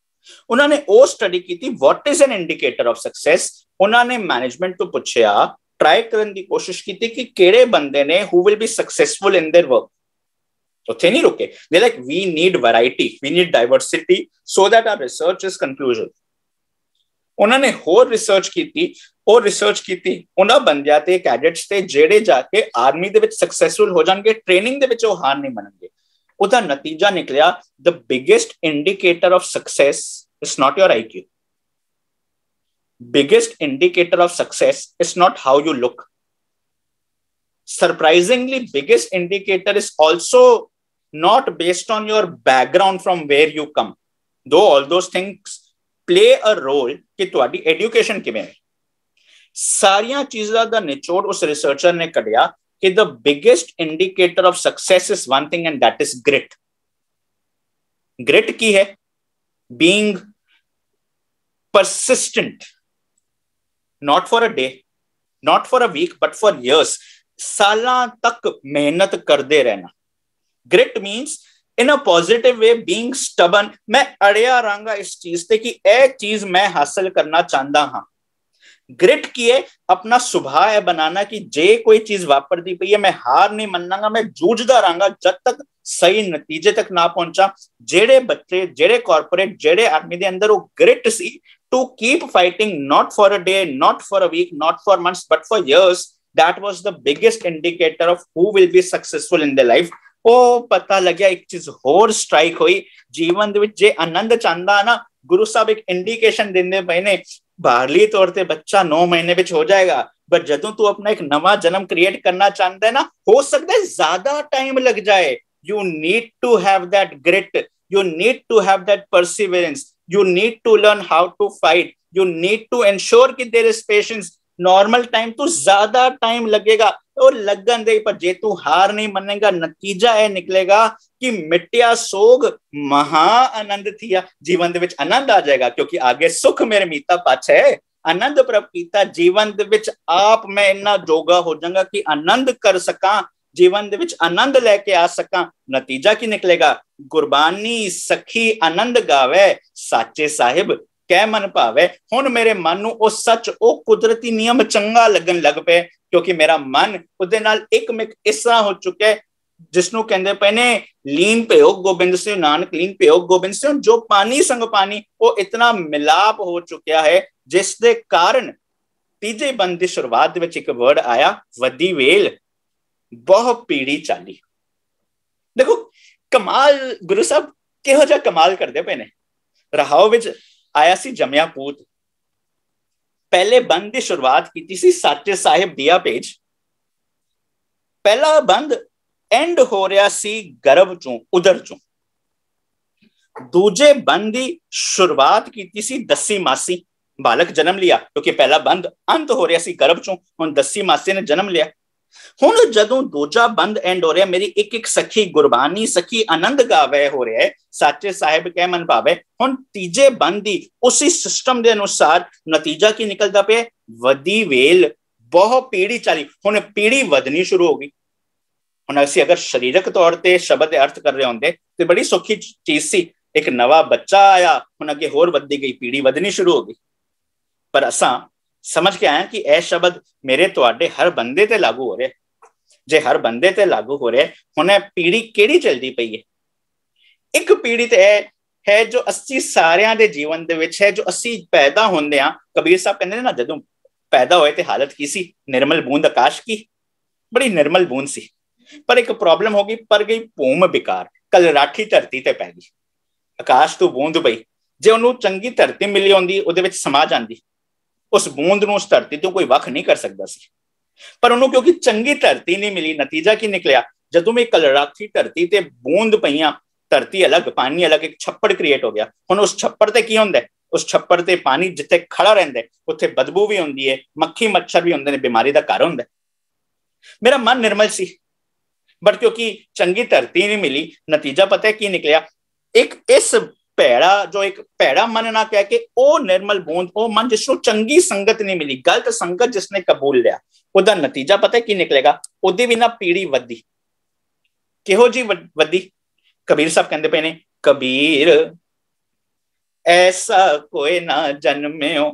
ਉਹਨਾਂ ਨੇ ਉਹ ਸਟੱਡੀ ਕੀਤੀ, what is an indicator of success. ਉਹਨਾਂ ਨੇ ਮੈਨੇਜਮੈਂਟ ਤੋਂ ਪੁੱਛਿਆ, ਟਰਾਈ ਕਰਨ ਦੀ ਕੋਸ਼ਿਸ਼ ਕੀਤੀ ਕਿ ਕਿਹੜੇ ਬੰਦੇ ਨੇ who will be successful in their work। ਉੱਥੇ ਨਹੀਂ ਰੁਕੇ। They're like, we need variety, we need diversity so that our research is conclusive। ਉਹਨਾਂ ਨੇ ਹੋਰ ਰਿਸਰਚ ਕੀਤੀ, ਉਹਨਾਂ ਬੰਦਿਆਂ ਤੇ ਕੈਡੇਟਸ ਤੇ ਜਿਹੜੇ ਜਾ ਕੇ ਆਰਮੀ ਦੇ ਵਿੱਚ ਸਕਸੈਸਫੁਲ ਹੋ ਜਾਣਗੇ, ਟ੍ਰੇਨਿੰਗ ਦੇ ਵਿੱਚ ਉਹ ਹਾਰ ਨਹੀਂ ਮੰਨਣਗੇ। ਉਹਦਾ ਨਤੀਜਾ ਨਿਕਲਿਆ the biggest indicator of success is not your IQ. Biggest indicator of success is not how you look. Surprisingly, biggest indicator is also not based on your background from where you come, though all those things play a role कि ਤੁਹਾਡੀ education ਕਿਵੇਂ ਹੈ। ਸਾਰੀਆਂ ਚੀਜ਼ਾਂ ਦਾ ਨਿਚੋੜ ਉਸ researcher ਨੇ ਕੱਢਿਆ कि the biggest indicator of success is one thing, and that is grit. Grit की है? Being persistent, not for a day, not for a week, but for years. सालां तक मेहनत करते रहना। Grit means in a positive way being stubborn. मैं अड़िया रहांगा इस चीज ते कि यह चीज मैं हासिल करना चाहता हाँ। ग्रिट की है अपना सुभाव है बनाना कि जे कोई चीज वापरती पई है मैं हार नहीं मन्नांगा, मैं जूझदा रहांगा जब तक सही नतीजे तक ना पहुंचा। जेड़े बच्चे जेड़े कॉर्पोरेट जेड़े आदमी दे अंदर वो ग्रिट सी to keep fighting, not for a day, not for a week, not for months, but for years, that was the biggest indicator of who will be successful in the life. ਉਹ ਪਤਾ ਲੱਗਿਆ ਇੱਕ ਚੀਜ਼ ਹੋਰ strike ਹੋਈ ਜੀਵਨ ਦੇ ਵਿੱਚ, ਜੇ ਆਨੰਦ ਚਾਹੁੰਦਾ ਨਾ, ਗੁਰੂ ਸਾਹਿਬ ਇੱਕ ਇੰਡੀਕੇਸ਼ਨ ਦਿੰਦੇ ਪਏ ਨੇ, ਬਾਹਰਲੀ ਤੌਰ ਤੇ ਬੱਚਾ 9 ਮਹੀਨੇ ਵਿੱਚ ਹੋ ਜਾਏਗਾ, ਪਰ ਜਦੋਂ ਤੂੰ ਆਪਣਾ ਇੱਕ ਨਵਾਂ ਜਨਮ ਕ੍ਰੀਏਟ ਕਰਨਾ ਚਾਹੁੰਦਾ ਹੈ ਨਾ, ਹੋ ਸਕਦਾ ਹੈ ਜ਼ਿਆਦਾ ਟਾਈਮ ਲੱਗ ਜਾਏ। You need to have that grit, you need to have that perseverance, you need to learn how to fight, you need to ensure कि there is patience। Normal time तो ज्यादा टाइम लगेगा और लगन दे, पर जे तू हार नहीं मानेगा, नतीजा यह निकलेगा कि मिट्टिया सोग महा आनंद थिया। जीवन दे विच आनंद आ जाएगा क्योंकि आगे सुख मेरे मीता पाछे आनंद प्रभ कीता। जीवन दे विच आप मैं इन्ना जोगा हो जाऊंगा कि आनंद कर सका, जीवन दे विच आनंद लेके आ सका। नतीजा की निकलेगा? गुरबानी सखी आनंद गावे, साचे साहिब कह मन भावे। हुण मेरे मन नूं ओ सच ओ कुदरती नियम चंगा लगन लग पे, क्योंकि मेरा मन उहदे नाल एकमिक इस तरह हो चुका है जिसनों कहंदे पे ने लीन भयो गोबिंद सिंह नानक, लीन भयो गोबिंद सिंह, जो पानी संग पानी वो इतना मिलाप हो चुका है जिस दे कारण तीजे बंद की शुरुआत विच एक वर्ड आया वदी वेल बहु पीड़ी चाली। देखो कमाल गुरु साहब किहो जिहा कमाल करदे पे ने। रहाओ विच आया सी जमिया पूत, पहले बंद की शुरुआत की सी साचे साहिब दिया पेज। पहला बंद एंड हो रहा सी गर्भ चों उदर चों। दूजे बंद की शुरुआत की सी दसी मासी, बालक जन्म लिया, क्योंकि पहला बंद अंत हो रहा सी गर्भ चों, हुण दसी मासी ने जन्म लिया। हुण जदों दूजा बंद एंड हो रहा, मेरी एक एक सखी गुरबानी सखी आनंद गावे हो रहा है, साचे साहिब कह मन भावे। हुण तीजे बंद दी उसी सिस्टम के अनुसार नतीजा की निकलता पे वदी वेल बहु पीढ़ी चाली। हुण पीढ़ी वधनी शुरू हो गई। हुण असीं अगर शरीरक तौर पर शब्द के अर्थ कर रहे होंदे तो बड़ी सौखी चीज सी, एक नवा बच्चा आया, हुण अगे होर वधदी गई, पीढ़ी वधनी शुरू हो गई। पर असां समझ के आया कि यह शब्द मेरे तुहाडे हर बंदे ते लागू हो रहा है। जे हर बंदे ते लागू हो रहा है, हुण पीढ़ी केड़ी चलदी पई है? एक पीढ़ी ते है जो अस्सी सारियां दे जीवन दे विच है, जो अस्सी पैदा होंदे आ। कबीर साहब कहंदे ने ना, जदों पैदा होए ते हालत की सी? निर्मल बूंद आकाश की, बड़ी निर्मल बूंद सी। पर एक प्रॉब्लम हो गई, पर गई भूम बिकार, कल राठी धरती ते पै गई। आकाश तो बूंद पई, जे उन्होंने चंगी धरती मिली होंदी, उहदे विच समा जांदी, उस बूंद नूं उस धरती तो कोई वख नहीं कर सकता सी। पर उन्होंने क्योंकि चंगी धरती नहीं मिली, नतीजा की निकलिया? जदों में कलराखी धरती ते बूंद पईयां, धरती अलग पानी अलग, एक छप्पड़ क्रिएट हो गया। हुण उस छप्पड़ ते की हुंदा है? उस छप्पड़ ते पानी जिथे खड़ा रहिंदा है उत्थे बदबू भी हुंदी है, मक्खी मच्छर भी हुंदे ने, बीमारी दा घर हुंदा है। मेरा मन निर्मल सी, बट क्योंकि चंगी धरती नहीं मिली, नतीजा पता है की निकलिया? एक इस भैड़ा, जो एक भैड़ा मन ना कह के ओ निर्मल बूंद, ओ मन जिसनों चंगी संगत नहीं मिली, गलत संगत जिसने कबूल लिया, उहदा नतीजा पता है की निकलेगा? उहदी भी ना पीढ़ी वधी। किहो जी वधी? कबीर साहब कहंदे पे ने, कबीर ऐसा कोई ना जन्मियो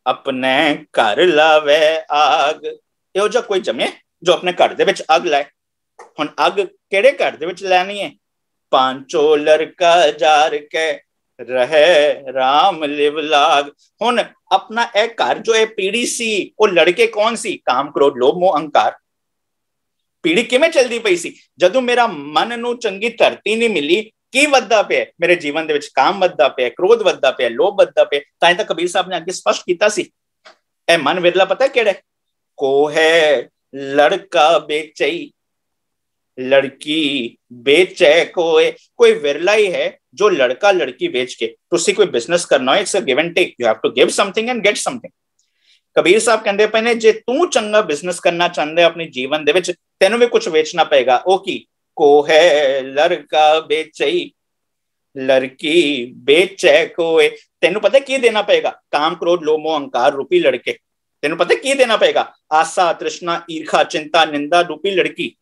अपने घर लावे आग। इहो जिहा कोई जमे जो अपने घर दे विच अग लाए। हुण अग किहड़े घर दे विच लैनी है? पांचो लड़का जार के रहे राम लिव लाग। हुण अपना एक घर जो है पीढ़ी सी, वो लड़के कौन सी? काम क्रोध लोभ मोह अहंकार। ਪੀੜੀ ਕਿਵੇਂ ਚੱਲਦੀ ਪਈ ਸੀ? ਜਦੋਂ ਮੇਰਾ ਮਨ ਨੂੰ ਚੰਗੀ ਧਰਤੀ ਨਹੀਂ ਮਿਲੀ, ਕੀ ਵੱਧਦਾ ਪਿਆ ਮੇਰੇ ਜੀਵਨ ਦੇ ਵਿੱਚ? ਕਾਮ ਵੱਧਦਾ ਪਿਆ, ਕ੍ਰੋਧ ਵੱਧਦਾ ਪਿਆ, ਲੋਭ ਵੱਧਦਾ ਪਿਆ। ਤਾਂ ਹੀ ਤਾਂ ਕਬੀਰ ਸਾਹਿਬ ਨੇ ਅੱਗੇ ਸਪਸ਼ਟ ਕੀਤਾ ਸੀ, ਇਹ ਮਨ ਵਿਰਲਾ ਪਤਾ ਕਿਹੜਾ? ਕੋ ਹੈ ਲੜਕਾ ਵੇਚਈ ਲੜਕੀ ਵੇਚੈ ਕੋਏ। ਕੋਈ ਵਿਰਲਾ ਹੀ ਹੈ ਜੋ ਲੜਕਾ ਲੜਕੀ ਵੇਚ ਕੇ, ਤੁਸੀਂ ਕੋਈ ਬਿਜ਼ਨਸ ਕਰਨਾ ਹੈ, it's a give and take, you have to give something and get something. Kabir Sahib ਕਹਿੰਦੇ ਪਏ ਨੇ, ਜੇ ਤੂੰ ਚੰਗਾ ਬਿਜ਼ਨਸ ਕਰਨਾ ਚਾਹੁੰਦੇ ਆਪਣੇ ਜੀਵਨ ਦੇ ਵਿੱਚ, ਤੈਨੂੰ ਵੀ ਕੁਝ ਵੇਚਣਾ ਪਏਗਾ। ਉਹ ਕੀ? ਕੋ ਹੈ ਲੜਕਾ ਵੇਚਈ ਲੜਕੀ ਵੇਚੈ ਕੋਏ। ਤੈਨੂੰ ਪਤਾ ਕੀ ਦੇਣਾ ਪਏਗਾ? ਕਾਮ ਕ੍ਰੋਧ ਲੋਭ ਮੋਹ ਅਹੰਕਾਰ ਰੂਪੀ ਲੜਕੇ। ਤੈਨੂੰ ਪਤਾ ਕੀ ਦੇਣਾ ਪਏਗਾ? ਆਸਾ ਤ੍ਰਿਸ਼ਨਾ ਈਰਖਾ ਚਿੰਤਾ ਨਿੰਦਾ ਰੂਪੀ ਲੜਕੀ।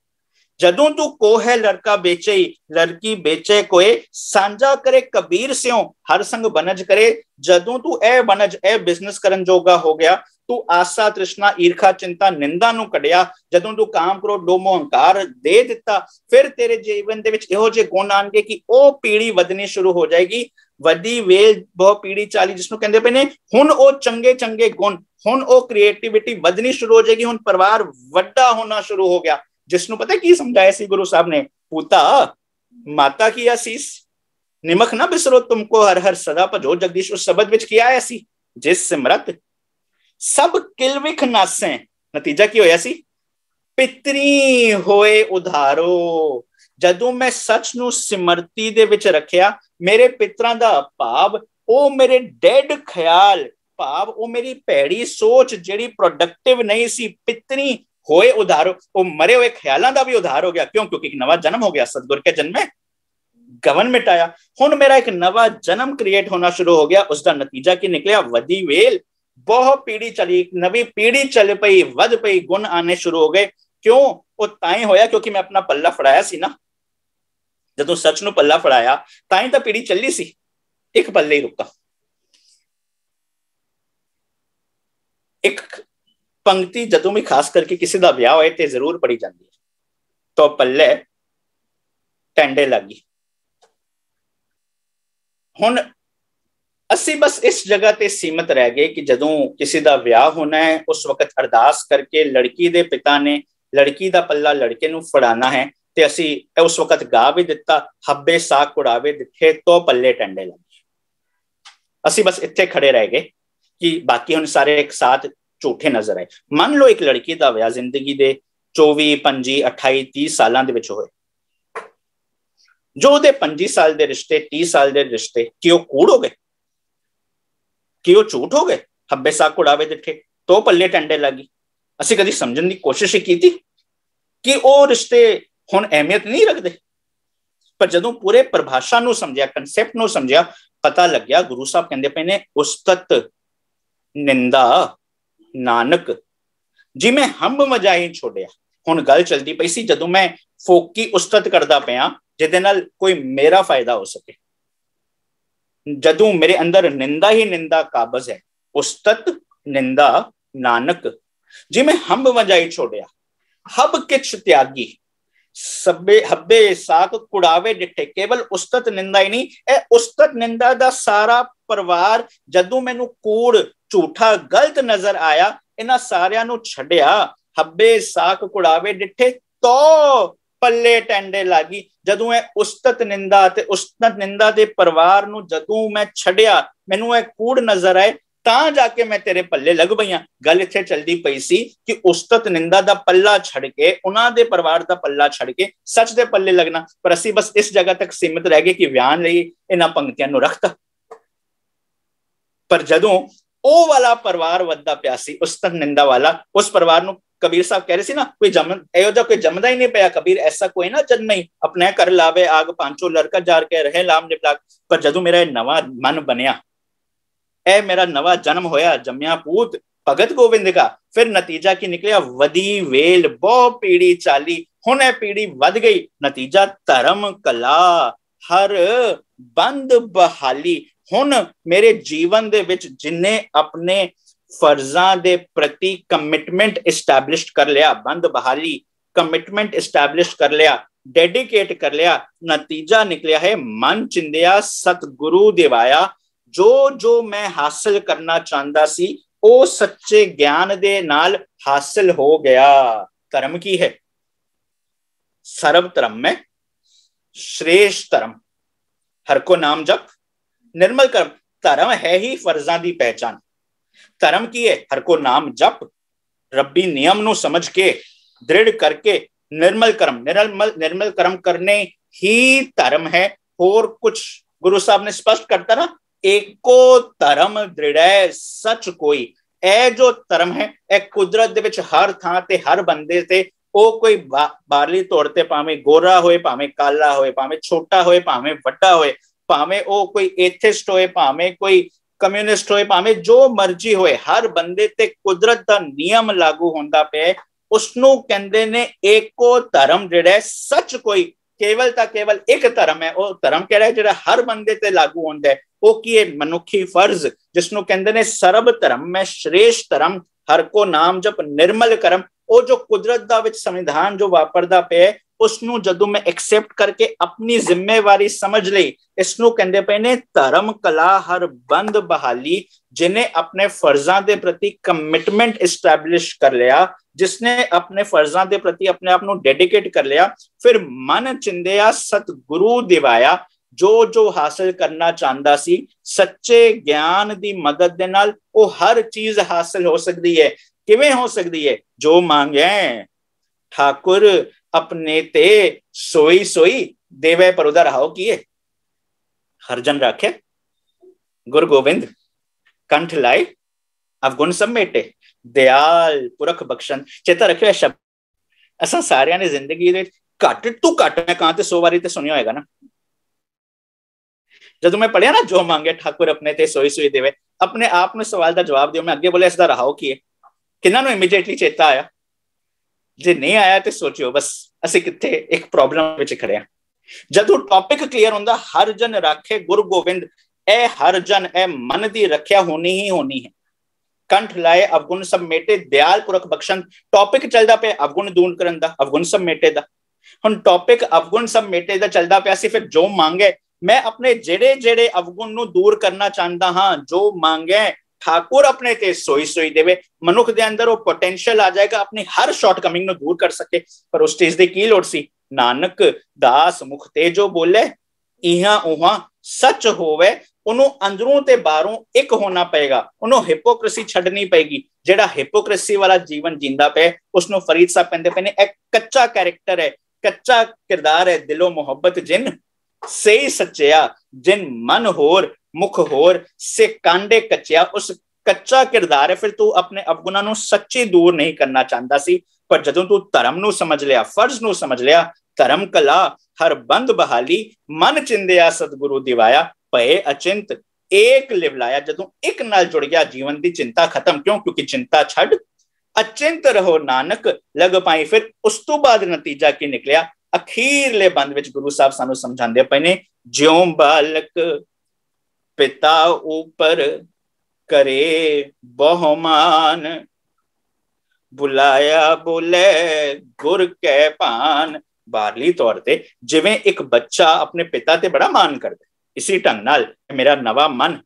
ਜਦੋਂ ਤੂੰ ਕੋ ਹੈ ਲੜਕਾ ਵੇਚਈ ਲੜਕੀ ਵੇਚੇ ਕੋਏ, ਸਾਂਝਾ ਕਰੇ ਕਬੀਰ ਸਿਓ ਹਰ ਸੰਗ ਬਨਜ ਕਰੇ। ਜਦੋਂ ਤੂੰ ਇਹ ਬਨਜ, ਇਹ ਬਿਜ਼ਨਸ ਕਰਨ ਜੋਗਾ ਹੋ ਗਿਆ, ਤੂੰ ਆਸਾ ਤ੍ਰਿਸ਼ਨਾ ਈਰਖਾ ਚਿੰਤਾ ਨਿੰਦਾ ਨੂੰ ਕੱਢਿਆ, ਜਦੋਂ ਤੂੰ ਕਾਮ ਕ੍ਰੋਧ ਲੋਭ ਮੋਹ ਅਹੰਕਾਰ ਦੇ ਦਿੱਤਾ, ਫਿਰ ਤੇਰੇ ਜੀਵਨ ਦੇ ਵਿੱਚ ਇਹੋ ਜਿਹੇ ਗੁਣ ਆਣਗੇ ਕਿ ਉਹ ਪੀੜੀ ਵਧਣੀ ਸ਼ੁਰੂ ਹੋ ਜਾਏਗੀ। ਵੱਡੀ ਵੇਲ ਬਹੁ ਪੀੜੀ ਚਾਲੀ, ਜਿਸਨੂੰ ਕਹਿੰਦੇ ਪਏ ਨੇ। ਹੁਣ ਉਹ ਚੰਗੇ ਚੰਗੇ ਗੁਣ, ਹੁਣ ਉਹ ਕ੍ਰੀਏਟੀਵਿਟੀ ਵਧਣੀ ਸ਼ੁਰੂ ਹੋ ਜਾਏਗੀ। ਹੁਣ ਪਰਿਵਾਰ ਵੱਡਾ ਹੋਣਾ ਸ਼ੁਰੂ ਹੋ ਗਿਆ। ਜਿਸਨੂੰ ਪਤਾ ਕੀ ਸਮਝਾਇਆ ਸੀ ਗੁਰੂ ਸਾਹਿਬ ਨੇ? ਪੁੱਤਾ ਮਾਤਾ ਕੀ ਆਸੀਸ, ਨਿਮਖ ਨਾ ਬਿਸਰੋ ਤੁਮਕੋ ਹਰ ਹਰ ਸਦਾ ਭਜੋ ਜਗਦੀਸ਼। ਉਸ ਸ਼ਬਦ ਵਿੱਚ ਕੀ ਆਇਆ ਸੀ? ਜਿਸ ਸਿਮਰਤ ਸਭ ਕਿਲ ਵਿਖ ਨਾਸੈ। ਨਤੀਜਾ ਕੀ ਹੋਇਆ ਸੀ? ਪਿਤਰੀ ਹੋਏ ਉਧਾਰੋ। ਜਦੋਂ ਮੈਂ ਸੱਚ ਨੂੰ ਸਿਮਰਤੀ ਦੇ ਵਿੱਚ ਰੱਖਿਆ, ਮੇਰੇ ਪਿਤਰਾਂ ਦਾ ਭਾਵ ਉਹ ਮੇਰੇ ਡੈਡ ਖਿਆਲ, ਭਾਵ ਉਹ ਮੇਰੀ ਭੈੜੀ ਸੋਚ ਜਿਹੜੀ ਪ੍ਰੋਡਕਟਿਵ ਨਹੀਂ ਸੀ, ਪਿਤਰੀ ਹੋਏ ਉਧਾਰੋ, ਉਹ ਮਰੇ ਹੋਏ ਖਿਆਲਾਂ ਦਾ ਵੀ ਉਧਾਰ ਹੋ ਗਿਆ। ਕਿਉਂ? ਕਿਉਂਕਿ ਇੱਕ ਨਵਾਂ ਜਨਮ ਹੋ ਗਿਆ। ਸਤਿਗੁਰ ਕੇ ਜਨਮੇ ਗਵਨ ਮਿਟਾਇਆ। ਹੁਣ ਮੇਰਾ ਇੱਕ ਨਵਾਂ ਜਨਮ ਕ੍ਰੀਏਟ ਹੋਣਾ ਸ਼ੁਰੂ ਹੋ ਗਿਆ। ਉਸ ਦਾ ਨਤੀਜਾ ਕੀ ਨਿਕਲਿਆ? ਵਧੀ ਵੇਲ ਬਹੁਤ ਪੀੜੀ ਚਲੀ, ਨਵੀਂ ਪੀੜੀ ਚੱਲ ਪਈ, ਵੱਧ ਪਈ, ਗੁਣ ਆਣੇ ਸ਼ੁਰੂ ਹੋ ਗਏ। ਕਿਉਂ? ਉਹ ਤਾਂ ਹੀ ਹੋਇਆ ਕਿਉਂਕਿ ਮੈਂ ਆਪਣਾ ਪੱਲਾ ਫੜਾਇਆ ਸੀ ਨਾ। ਜਦੋਂ ਸੱਚ ਨੂੰ ਪੱਲਾ ਫੜਾਇਆ ਤਾਂ ਹੀ ਤਾਂ ਪੀੜੀ ਚੱਲੀ ਸੀ। ਇੱਕ ਪੱਲੇ ਹੀ ਰੁਕਾ। ਇੱਕ ਪੰਕਤੀ ਜਦੋਂ ਵੀ ਖਾਸ ਕਰਕੇ ਕਿਸੇ ਦਾ ਵਿਆਹ ਹੋਏ ਤੇ ਜ਼ਰੂਰ ਪੜੀ ਜਾਂਦੀ ਹੈ, ਤੋ ਪੱਲੇ ਟੈਂਡੇ ਲੱਗੀ। ਹੁਣ ਅਸੀਂ ਬਸ ਇਸ ਜਗ੍ਹਾ ਤੇ ਸੀਮਤ ਰਹਿ ਗਏ ਕਿ ਜਦੋਂ ਕਿਸੇ ਦਾ ਵਿਆਹ ਹੋਣਾ ਹੈ, ਉਸ ਵਕਤ ਅਰਦਾਸ ਕਰਕੇ ਲੜਕੀ ਦੇ ਪਿਤਾ ਨੇ ਲੜਕੀ ਦਾ ਪੱਲਾ ਲੜਕੇ ਨੂੰ ਫੜਾਣਾ ਹੈ, ਤੇ ਅਸੀਂ ਉਸ ਵਕਤ ਗਾ ਵੀ ਦਿੱਤਾ, ਹੱਬੇ ਸਾਗ ਕੁੜਾਵੇ ਦਿੱਥੇ ਤੋ ਪੱਲੇ ਟੰਡੇ ਲੱਗੇ। ਅਸੀਂ ਬਸ ਇੱਥੇ ਖੜੇ ਰਹਿ ਗਏ ਕਿ ਬਾਕੀ ਹੁਣ ਸਾਰੇ ਇੱਕ ਸਾਥ ਝੂਠੇ ਨਜ਼ਰ ਆਏ। ਮੰਨ ਲਓ ਇੱਕ ਲੜਕੀ ਦਾ ਵਿਆਹ ਜ਼ਿੰਦਗੀ ਦੇ 24, 25, 28, 30 ਸਾਲਾਂ ਦੇ ਵਿੱਚ ਹੋਏ। ਜੋ ਉਹਦੇ 25 ਸਾਲ ਦੇ ਰਿਸ਼ਤੇ, 30 ਸਾਲ ਦੇ ਰਿਸ਼ਤੇ, ਕਿ ਉਹ ਕੂੜ ਹੋ ਗਏ? ਕਿ ਉਹ ਝੂਠ ਹੋ ਗਏ? ਹੱਬੇ ਸਾਗ ਕੁੜਾਵੇ ਦਿੱਠੇ ਤੋ ਪੱਲੇ ਟੰਡੇ ਲੱਗੀ। ਅਸੀਂ ਕਦੀ ਸਮਝਣ ਦੀ ਕੋਸ਼ਿਸ਼ ਹੀ ਕੀਤੀ ਕਿ ਉਹ ਰਿਸ਼ਤੇ ਹੁਣ ਅਹਿਮੀਅਤ ਨਹੀਂ ਰੱਖਦੇ? ਪਰ ਜਦੋਂ ਪੂਰੇ ਪਰਿਭਾਸ਼ਾ ਨੂੰ ਸਮਝਿਆ, ਕਨਸੈਪਟ ਨੂੰ ਸਮਝਿਆ, ਪਤਾ ਲੱਗਿਆ ਗੁਰੂ ਸਾਹਿਬ ਕਹਿੰਦੇ ਪਏ ਨੇ, ਉਸਤਤ ਨਿੰਦਾ ਨਾਨਕ ਜਿਵੇਂ ਹੰਬ ਮਜਾਈ ਛੋੜਿਆ। ਹੁਣ ਗੱਲ ਚਲਦੀ ਪਈ ਸੀ ਜਦੋਂ ਮੈਂ ਫੋਕੀ ਉਸਤਤ ਕਰਦਾ ਪਿਆ ਜਿਹਦੇ ਨਾਲ ਕੋਈ ਮੇਰਾ ਫਾਇਦਾ ਹੋ ਸਕੇ, ਜਦੋਂ ਮੇਰੇ ਅੰਦਰ ਨਿੰਦਾ ਹੀ ਨਿੰਦਾ ਕਾਬਜ਼ ਹੈ। ਉਸਤਤ ਨਿੰਦਾ ਨਾਨਕ ਜਿਵੇਂ ਹੰਬ ਮਜਾਈ ਛੋੜਿਆ। ਹਬ ਕਿਛ ਤਿਆਗੀ ਸਭੇ ਹੱਬੇ ਸਾਕ ਕੁੜਾਵੇ ਡਿੱਠੇ। ਕੇਵਲ ਉਸਤਤ ਨਿੰਦਾ ਹੀ ਨਹੀਂ, ਇਹ ਉਸਤਤ ਨਿੰਦਾ ਦਾ ਸਾਰਾ ਪਰਿਵਾਰ ਜਦੋਂ ਮੈਨੂੰ ਕੂੜ, ਝੂਠਾ, ਗਲਤ ਨਜ਼ਰ ਆਇਆ, ਇਹਨਾਂ ਸਾਰਿਆਂ ਨੂੰ ਛੱਡਿਆ। ਹੱਬੇ ਸਾਕ ਕੁੜਾਵੇ ਡਿੱਠੇ ਤੋ ਪੱਲੇ ਟੈਂਡੇ ਲਾਗੀ। ਜਦੋਂ ਇਹ ਉਸਤਤ ਨਿੰਦਾ ਤੇ ਉਸਤਤ ਨਿੰਦਾ ਦੇ ਪਰਿਵਾਰ ਨੂੰ ਜਦੋਂ ਮੈਂ ਛੱਡਿਆ, ਮੈਨੂੰ ਇਹ ਕੂੜ ਨਜ਼ਰ ਆਏ, ਤਾਂ ਜਾ ਕੇ ਮੈਂ ਤੇਰੇ ਪੱਲੇ ਲੱਗ ਪਈਆਂ। ਗੱਲ ਇੱਥੇ ਚੱਲਦੀ ਪਈ ਸੀ ਕਿ ਉਸਤਤ ਨਿੰਦਾ ਦਾ ਪੱਲਾ ਛੱਡ ਕੇ, ਉਹਨਾਂ ਦੇ ਪਰਿਵਾਰ ਦਾ ਪੱਲਾ ਛੱਡ ਕੇ ਸੱਚ ਦੇ ਪੱਲੇ ਲੱਗਣਾ। ਪਰ ਅਸੀਂ ਬਸ ਇਸ ਜਗ੍ਹਾ ਤੱਕ ਸੀਮਿਤ ਰਹਿ ਗਏ ਕਿ ਵਿਆਹ ਲਈ ਇਹਨਾਂ ਪੰਕਤੀਆਂ ਨੂੰ ਰੱਖਤਾ। ਪਰ ਜਦੋਂ ਉਹ ਵਾਲਾ ਪਰਿਵਾਰ ਵੱਧਦਾ ਪਿਆ ਸੀ, ਉਸਤਤ ਨਿੰਦਾ ਵਾਲਾ, ਉਸ ਪਰਿਵਾਰ ਨੂੰ ਕਬੀਰ ਸਾਹਿਬ ਕਹਿ ਰਹੇ ਸੀ ਨਾ, ਕੋਈ ਇਹੋ ਜਿਹਾ ਕੋਈ ਜੰਮਦਾ ਹੀ ਨਹੀਂ ਪਿਆ। ਕਬੀਰ ਐਸਾ ਕੋਈ ਨਾ ਜਨਮੇ ਆਪਣੇ ਕਰ ਲਾਵੇ ਆਗ ਪਾਂਚੋ ਲੜਕਾ ਜਾਰ ਕੇ ਰਹੇ ਲਾਮ ਨਿਪਲਾਕ। ਪਰ ਜਦੋਂ ਮੇਰਾ ਇਹ ਨਵਾਂ ਮਨ ਬਣਿਆ, ਇਹ ਮੇਰਾ ਨਵਾਂ ਜਨਮ ਹੋਇਆ, ਜੰਮਿਆ ਪੂਤ ਭਗਤ ਗੋਬਿੰਦ ਦਾ, ਫਿਰ ਨਤੀਜਾ ਕੀ ਨਿਕਲਿਆ? ਵਧੀ ਵੇਲ ਬਹੁ ਪੀੜੀ ਚਾਲੀ। ਹੁਣ ਇਹ ਪੀੜੀ ਵੱਧ ਗਈ। ਨਤੀਜਾ ਧਰਮ ਕਲਾ ਹਰ ਬੰਦ ਬਹਾਲੀ। ਹੁਣ ਮੇਰੇ ਜੀਵਨ ਦੇ ਵਿੱਚ ਜਿੰਨੇ ਆਪਣੇ ਫਰਜ਼ਾਂ ਦੇ ਪ੍ਰਤੀ ਕਮਿਟਮੈਂਟ ਇਸਟੈਬਲਿਸ਼ ਕਰ ਲਿਆ, ਬੰਦ ਬਹਾਲੀ, ਕਮਿਟਮੈਂਟ ਇਸਟੈਬਲਿਸ਼ ਕਰ ਲਿਆ, ਡੈਡੀਕੇਟ ਕਰ ਲਿਆ, ਨਤੀਜਾ ਨਿਕਲਿਆ ਹੈ ਮਨ ਚਿੰਦਿਆ ਸਤਿਗੁਰੂ ਦਿਵਾਇਆ। ਜੋ ਜੋ ਮੈਂ ਹਾਸਲ ਕਰਨਾ ਚਾਹੁੰਦਾ ਸੀ ਉਹ ਸੱਚੇ ਗਿਆਨ ਦੇ ਨਾਲ ਹਾਸਲ ਹੋ ਗਿਆ। ਧਰਮ ਕੀ ਹੈ? सर्व धर्म में श्रेष्ठ धर्म, हर को नाम जप निर्मल कर्म। धर्म है ही फर्जां दी पहचान। धर्म की है? हर को नाम जप, रब्बी नियम नू समझ के दृढ़ करके निर्मल कर्म, निर्मल कर्म करने ही धर्म है। और कुछ गुरु साहब ने स्पष्ट करता ना, एको धर्म दृढ़ है सच कोई। ए जो धर्म है ए कुदरत दे विच हर थां ते हर बंदे ते, ओ कोई बारली तौर ते भावें गोरा होए, भावें काला होए, भावें छोटा होए, भावें वड्डा होए, भावें ओ कोई एथिस्ट होए, भावें कोई कम्युनिस्ट होए, भावें जो मर्जी होए, हर बंदे ते कुदरत दा नियम लागू होंदा पे। उसनू कहंदे ने एको धर्म जिहड़ा है सच कोई। केवल ता केवल एक धर्म है, वो धर्म कहड़ा है जिहड़ा हर बंदे ते लागू होंदा है। वो की है? मनुखी फर्ज, जिसनू कहंदे ने सर्व धर्म में श्रेष्ठ धर्म, हर को नाम जप निर्मल कर्म। वो जो कुदरत दा विच संविधान जो वापरदा पे, उसनू जदों मैं एक्सेप्ट करके अपनी जिम्मेवारी समझ ली, इसनू कहंदे पे ने धर्म कला हर बंद बहाली। जिन्हें अपने फर्जां दे प्रति कमिटमेंट इस्टैब्लिश कर लिया, जिसने अपने फर्जां दे प्रति अपने आप को डेडिकेट कर लिया, फिर मन चिंदिया सतगुरु दिवाया। जो जो हासिल करना चाहता सी, सच्चे ज्ञान दी मदद दे नाल वो हर चीज हासिल हो सकती है। किवें हो सकती है? जो मांगे ठाकुर अपने ते सोई सोई देवे, पर उधर हाओ किए हर जन राखे गुरु गोविंद कंठ लाए अवगुण समेटे, दयाल पुरख बख्शन। चेता रखियो शब्द असा सारियां ने जिंदगी दे घट तू घट मैं कहां ते 100 बारी ते सुनिया होएगा ना। जब मैं पढ़िया ना, जो मांगे ठाकुर अपने ते सोई सोई देवे, अपने आप में सवाल का जवाब दियो। मैं अगे बोलिया इसका रहाओ की है, किन्ना नु इमीडिएटली चेता आया? जे नहीं आया तो सोचियो बस असी किथे एक प्रॉब्लम विच खड़े हैं। जदों टॉपिक क्लियर होंदा, हर जन राखे गुरु गोविंद, ए हर जन ए मन दी रखिया होनी ही होनी है। कंठ लाए अवगुण सब मेटे, दयाल पुरख बख्शन। टॉपिक चलदा पे अवगुण दूर करन दा, अवगुण सब मेटे दा। हुण टॉपिक अवगुण सब मेटे दा चलदा पिया सी, फिर जो मांगे मैं अपने जेड़े जेड़े अवगुण नू दूर करना चाहता हाँ, जो मांगे ठाकुर अपने ते सोई सोई देवे। मनुख दे अंदर वो पोटेंशियल आ जाएगा अपनी हर शॉर्टकमिंग नू दूर कर सके। पर उस चीज दी की लोड़ सी? नानक दास मुख ते जो बोले, इहां उहां सच होवे। उन्हों अंदरों ते बाहरों एक होना पएगा, उन्हों हिपोक्रेसी छड्डनी पेगी। जेड़ा हिपोक्रेसी वाला जीवन जींदा पे, उसनों फरीद साहब कहंदे पे ने एक कच्चा कैरेक्टर है, कच्चा किरदार है। दिलो मोहब्बत जिन से सच्चिया, जिन मन होर मुख होर से कांडे कच्चिया। उस कच्चा किरदार है। फिर तू अपने अवगुणां नूं सच्ची दूर नहीं करना चाहता सी, पर जदों तू धर्म नूं समझ लिया, फर्ज नूं समझ लिया, धर्म कला हर बंद बहाली, मन चिंदिया सतगुरु दिवाया, भय अचिंत एक लिवलाया। जदों एक नाल जुड़ गया, जीवन की चिंता खत्म। क्यों? क्योंकि चिंता छड़ अचिंत रहो नानक लग पाई। फिर उस तो बाद नतीजा की निकलिया? अखीरले बंद विच गुरु साहब सानू समझांदे पए ने, ज्यों बालक पिता ऊपर करे बहुमान, बुलाया बोले गुर कै पान। बारली तौर ते जिवें एक बच्चा अपने पिता ते बड़ा मान करदा, इसी ढंग नाल मेरा नवा मन,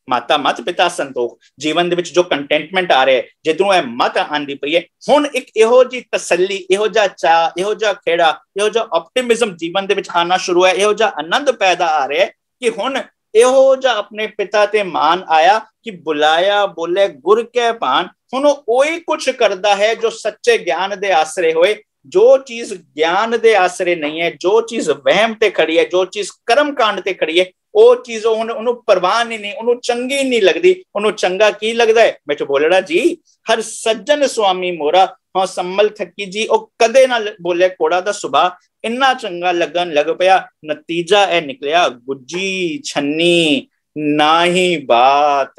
माता मत पिता संतोख, जीवन दे विच जो कंटेंटमेंट आ रहा है, जिधरों यह मत आंदी पई है, हुण एक इहो जी तसल्ली, इहो जा चा, इहो जा खेड़ा, इहो जा ऑप्टिमिज्म जीवन दे विच आना शुरू है, इहो जा आनंद पैदा आ रहा है कि हुण इहो जा अपने पिता ते मान आया कि बुलाया बोले गुर कै पान। हुण ओही कुछ करदा है जो सच्चे ज्ञान दे आसरे होए। जो चीज ज्ञान दे आसरे नहीं है, जो चीज वहम ते खड़ी है, जो चीज कर्म कांड ते खड़ी है, वो चीज उन्होंने परवाह नहीं, उन्होंने चंगी नहीं लगती। उन्होंने चंगा की लगता है? मैं तो बोलड़ा जी, हर सज्जन स्वामी मोरा, हाँ सम्मल थकी जी, ओ कदे ना बोले कोड़ा दा सुभा, इन्ना चंगा लगन लग पया। नतीजा ए निकलिया गुज्जी छन्नी नाही बात,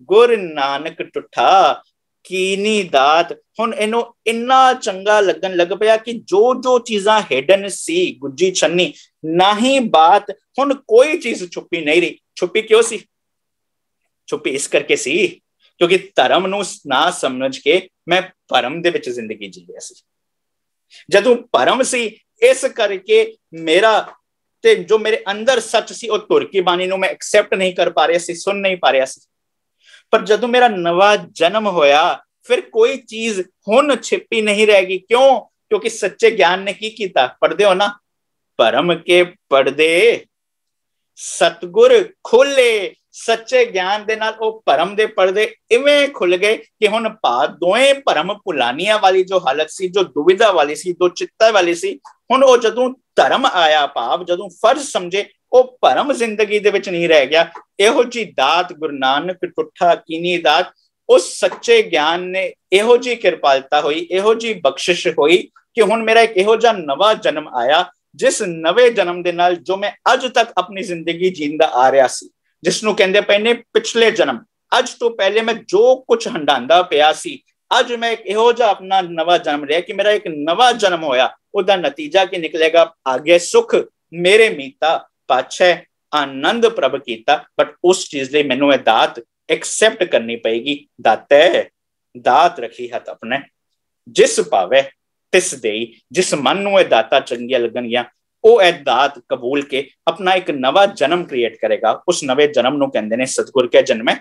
गुर नानक टुठा कीनी दात। हुण इनो इन्ना चंगा लगन लग पया कि जो जो चीजां हिडन सी, गुज्जी छन्नी नाही बात, हुण कोई चीज छुपी नहीं रही। छुपी क्यों सी? छुपी इस करके सी क्योंकि धर्म नूं ना समझ के मैं भरम दे विच जिंदगी जी रहा सी। जदों भरम सी, इस करके मेरा ते जो मेरे अंदर सच सी, वो तुर की बाणी नूं मैं एक्सेप्ट नहीं कर पा रहा सी, सुन नहीं पा रहा सी। पर जदों मेरा नवा जन्म होया, फिर कोई चीज हुण छिपी नहीं रहेगी। क्यों? क्योंकि सच्चे ज्ञान ने की कीता, पढ़दे हो ना, भरम के पर्दे सतगुर खोले। सच्चे ज्ञान दे नाल ओ भरम दे पर्दे इवें खुल गए कि हुण दोवें भरम भुलानिया वाली जो हालत सी, जो दुविधा वाली सी, दो चित्ता वाली सी, हुण ओ जदों धर्म आया, भाव जदों फर्ज समझे, ओ भरम जिंदगी दे विच नहीं रह गया। इहो जी दात गुरु नानक टुठा कीनी दात, उस सच्चे ज्ञान ने इहो जी किरपालता हुई, इहो जी बख्शिश हुई कि हुण मेरा एक इहो जा नवा जन्म आया, जिस नवे जन्म दे नाल जो मैं अज तक अपनी जिंदगी जींदा आ रहा सी, जिसनों कहंदे पए ने पिछले जन्म, अज तो पहले मैं जो कुछ हंडांदा पिया सी, अज मैं एक इहो जा अपना नवा जन्म लिया कि मेरा एक नवा जन्म होया। उदा नतीजा की निकलेगा, आगे सुख मेरे मीता, पाछे आनंद प्रभ कीता। बट उस चीज ਲਈ ਮੈਨੂੰ ਇਹ ਦਾਤ एक्सेप्ट करनी पएगी। दाते दात रखी हथ अपने, जिस भावे तिस देई। जिस मन ਨੂੰ ਇਹ ਦਾਤਾਂ ਚੰਗੀਆਂ ਲੱਗਣਗੀਆਂ, ਉਹ ਇਹ ਦਾਤ ਕਬੂਲ ਕੇ अपना एक नवा जन्म क्रिएट करेगा। उस नवे जन्म ਨੂੰ ਕਹਿੰਦੇ ਨੇ सतगुर के जन्मे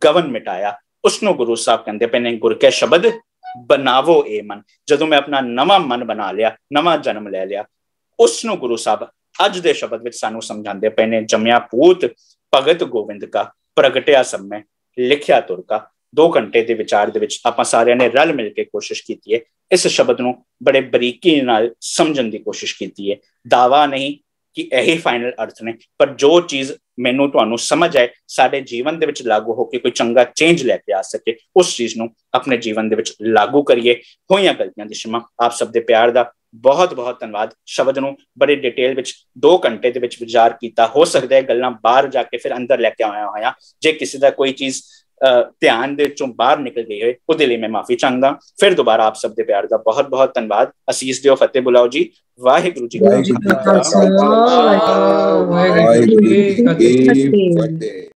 गवन मिटाया। उसनों गुरु साहब कहते पे ने गुर के शब्द बनावो ए मन। जदों मैं अपना नवा मन बना लिया, नवा जन्म ले लिया, उसनों गुरु साहब अज दे शब्द विच सानू समझाते पे ने, जमया पूत भगत गोविंद का, प्रगटिया सब में लिखिया तुर का। 2 घंटे के विचार दे विच आपां सारियां ने रल मिल के कोशिश की है, इस शब्द नूं बड़े बरीकी नाल समझण दी कोशिश की है। दावा नहीं कि यही फाइनल अर्थ ने, पर जो चीज मैनू तुहानू समझ आए, साडे जीवन दे विच लागू होकर कोई चंगा चेंज लेके आ सके, उस चीज नूं अपने जीवन दे विच लागू करिए। होईयां गलतियां दी क्षमा। आप सब दे प्यार दा बहुत बहुत धन्यवाद। शब्द नूं बड़े डिटेल विच 2 घंटे दे विच विचार कीता। हो सकदा है गल्लां बाहर जाके फिर अंदर लेके आया होया, जे किसी दा कोई चीज ध्यान दे चों बाहर निकल गई है, उहदे लई मैं माफी चाहंदा। फिर दोबारा आप सब दे प्यार दा बहुत बहुत धन्यवाद। असीस दिओ, फतेह बुलाओ जी। वाहिगुरु जी का खालसा, वाहिगुरु जी की फतेह।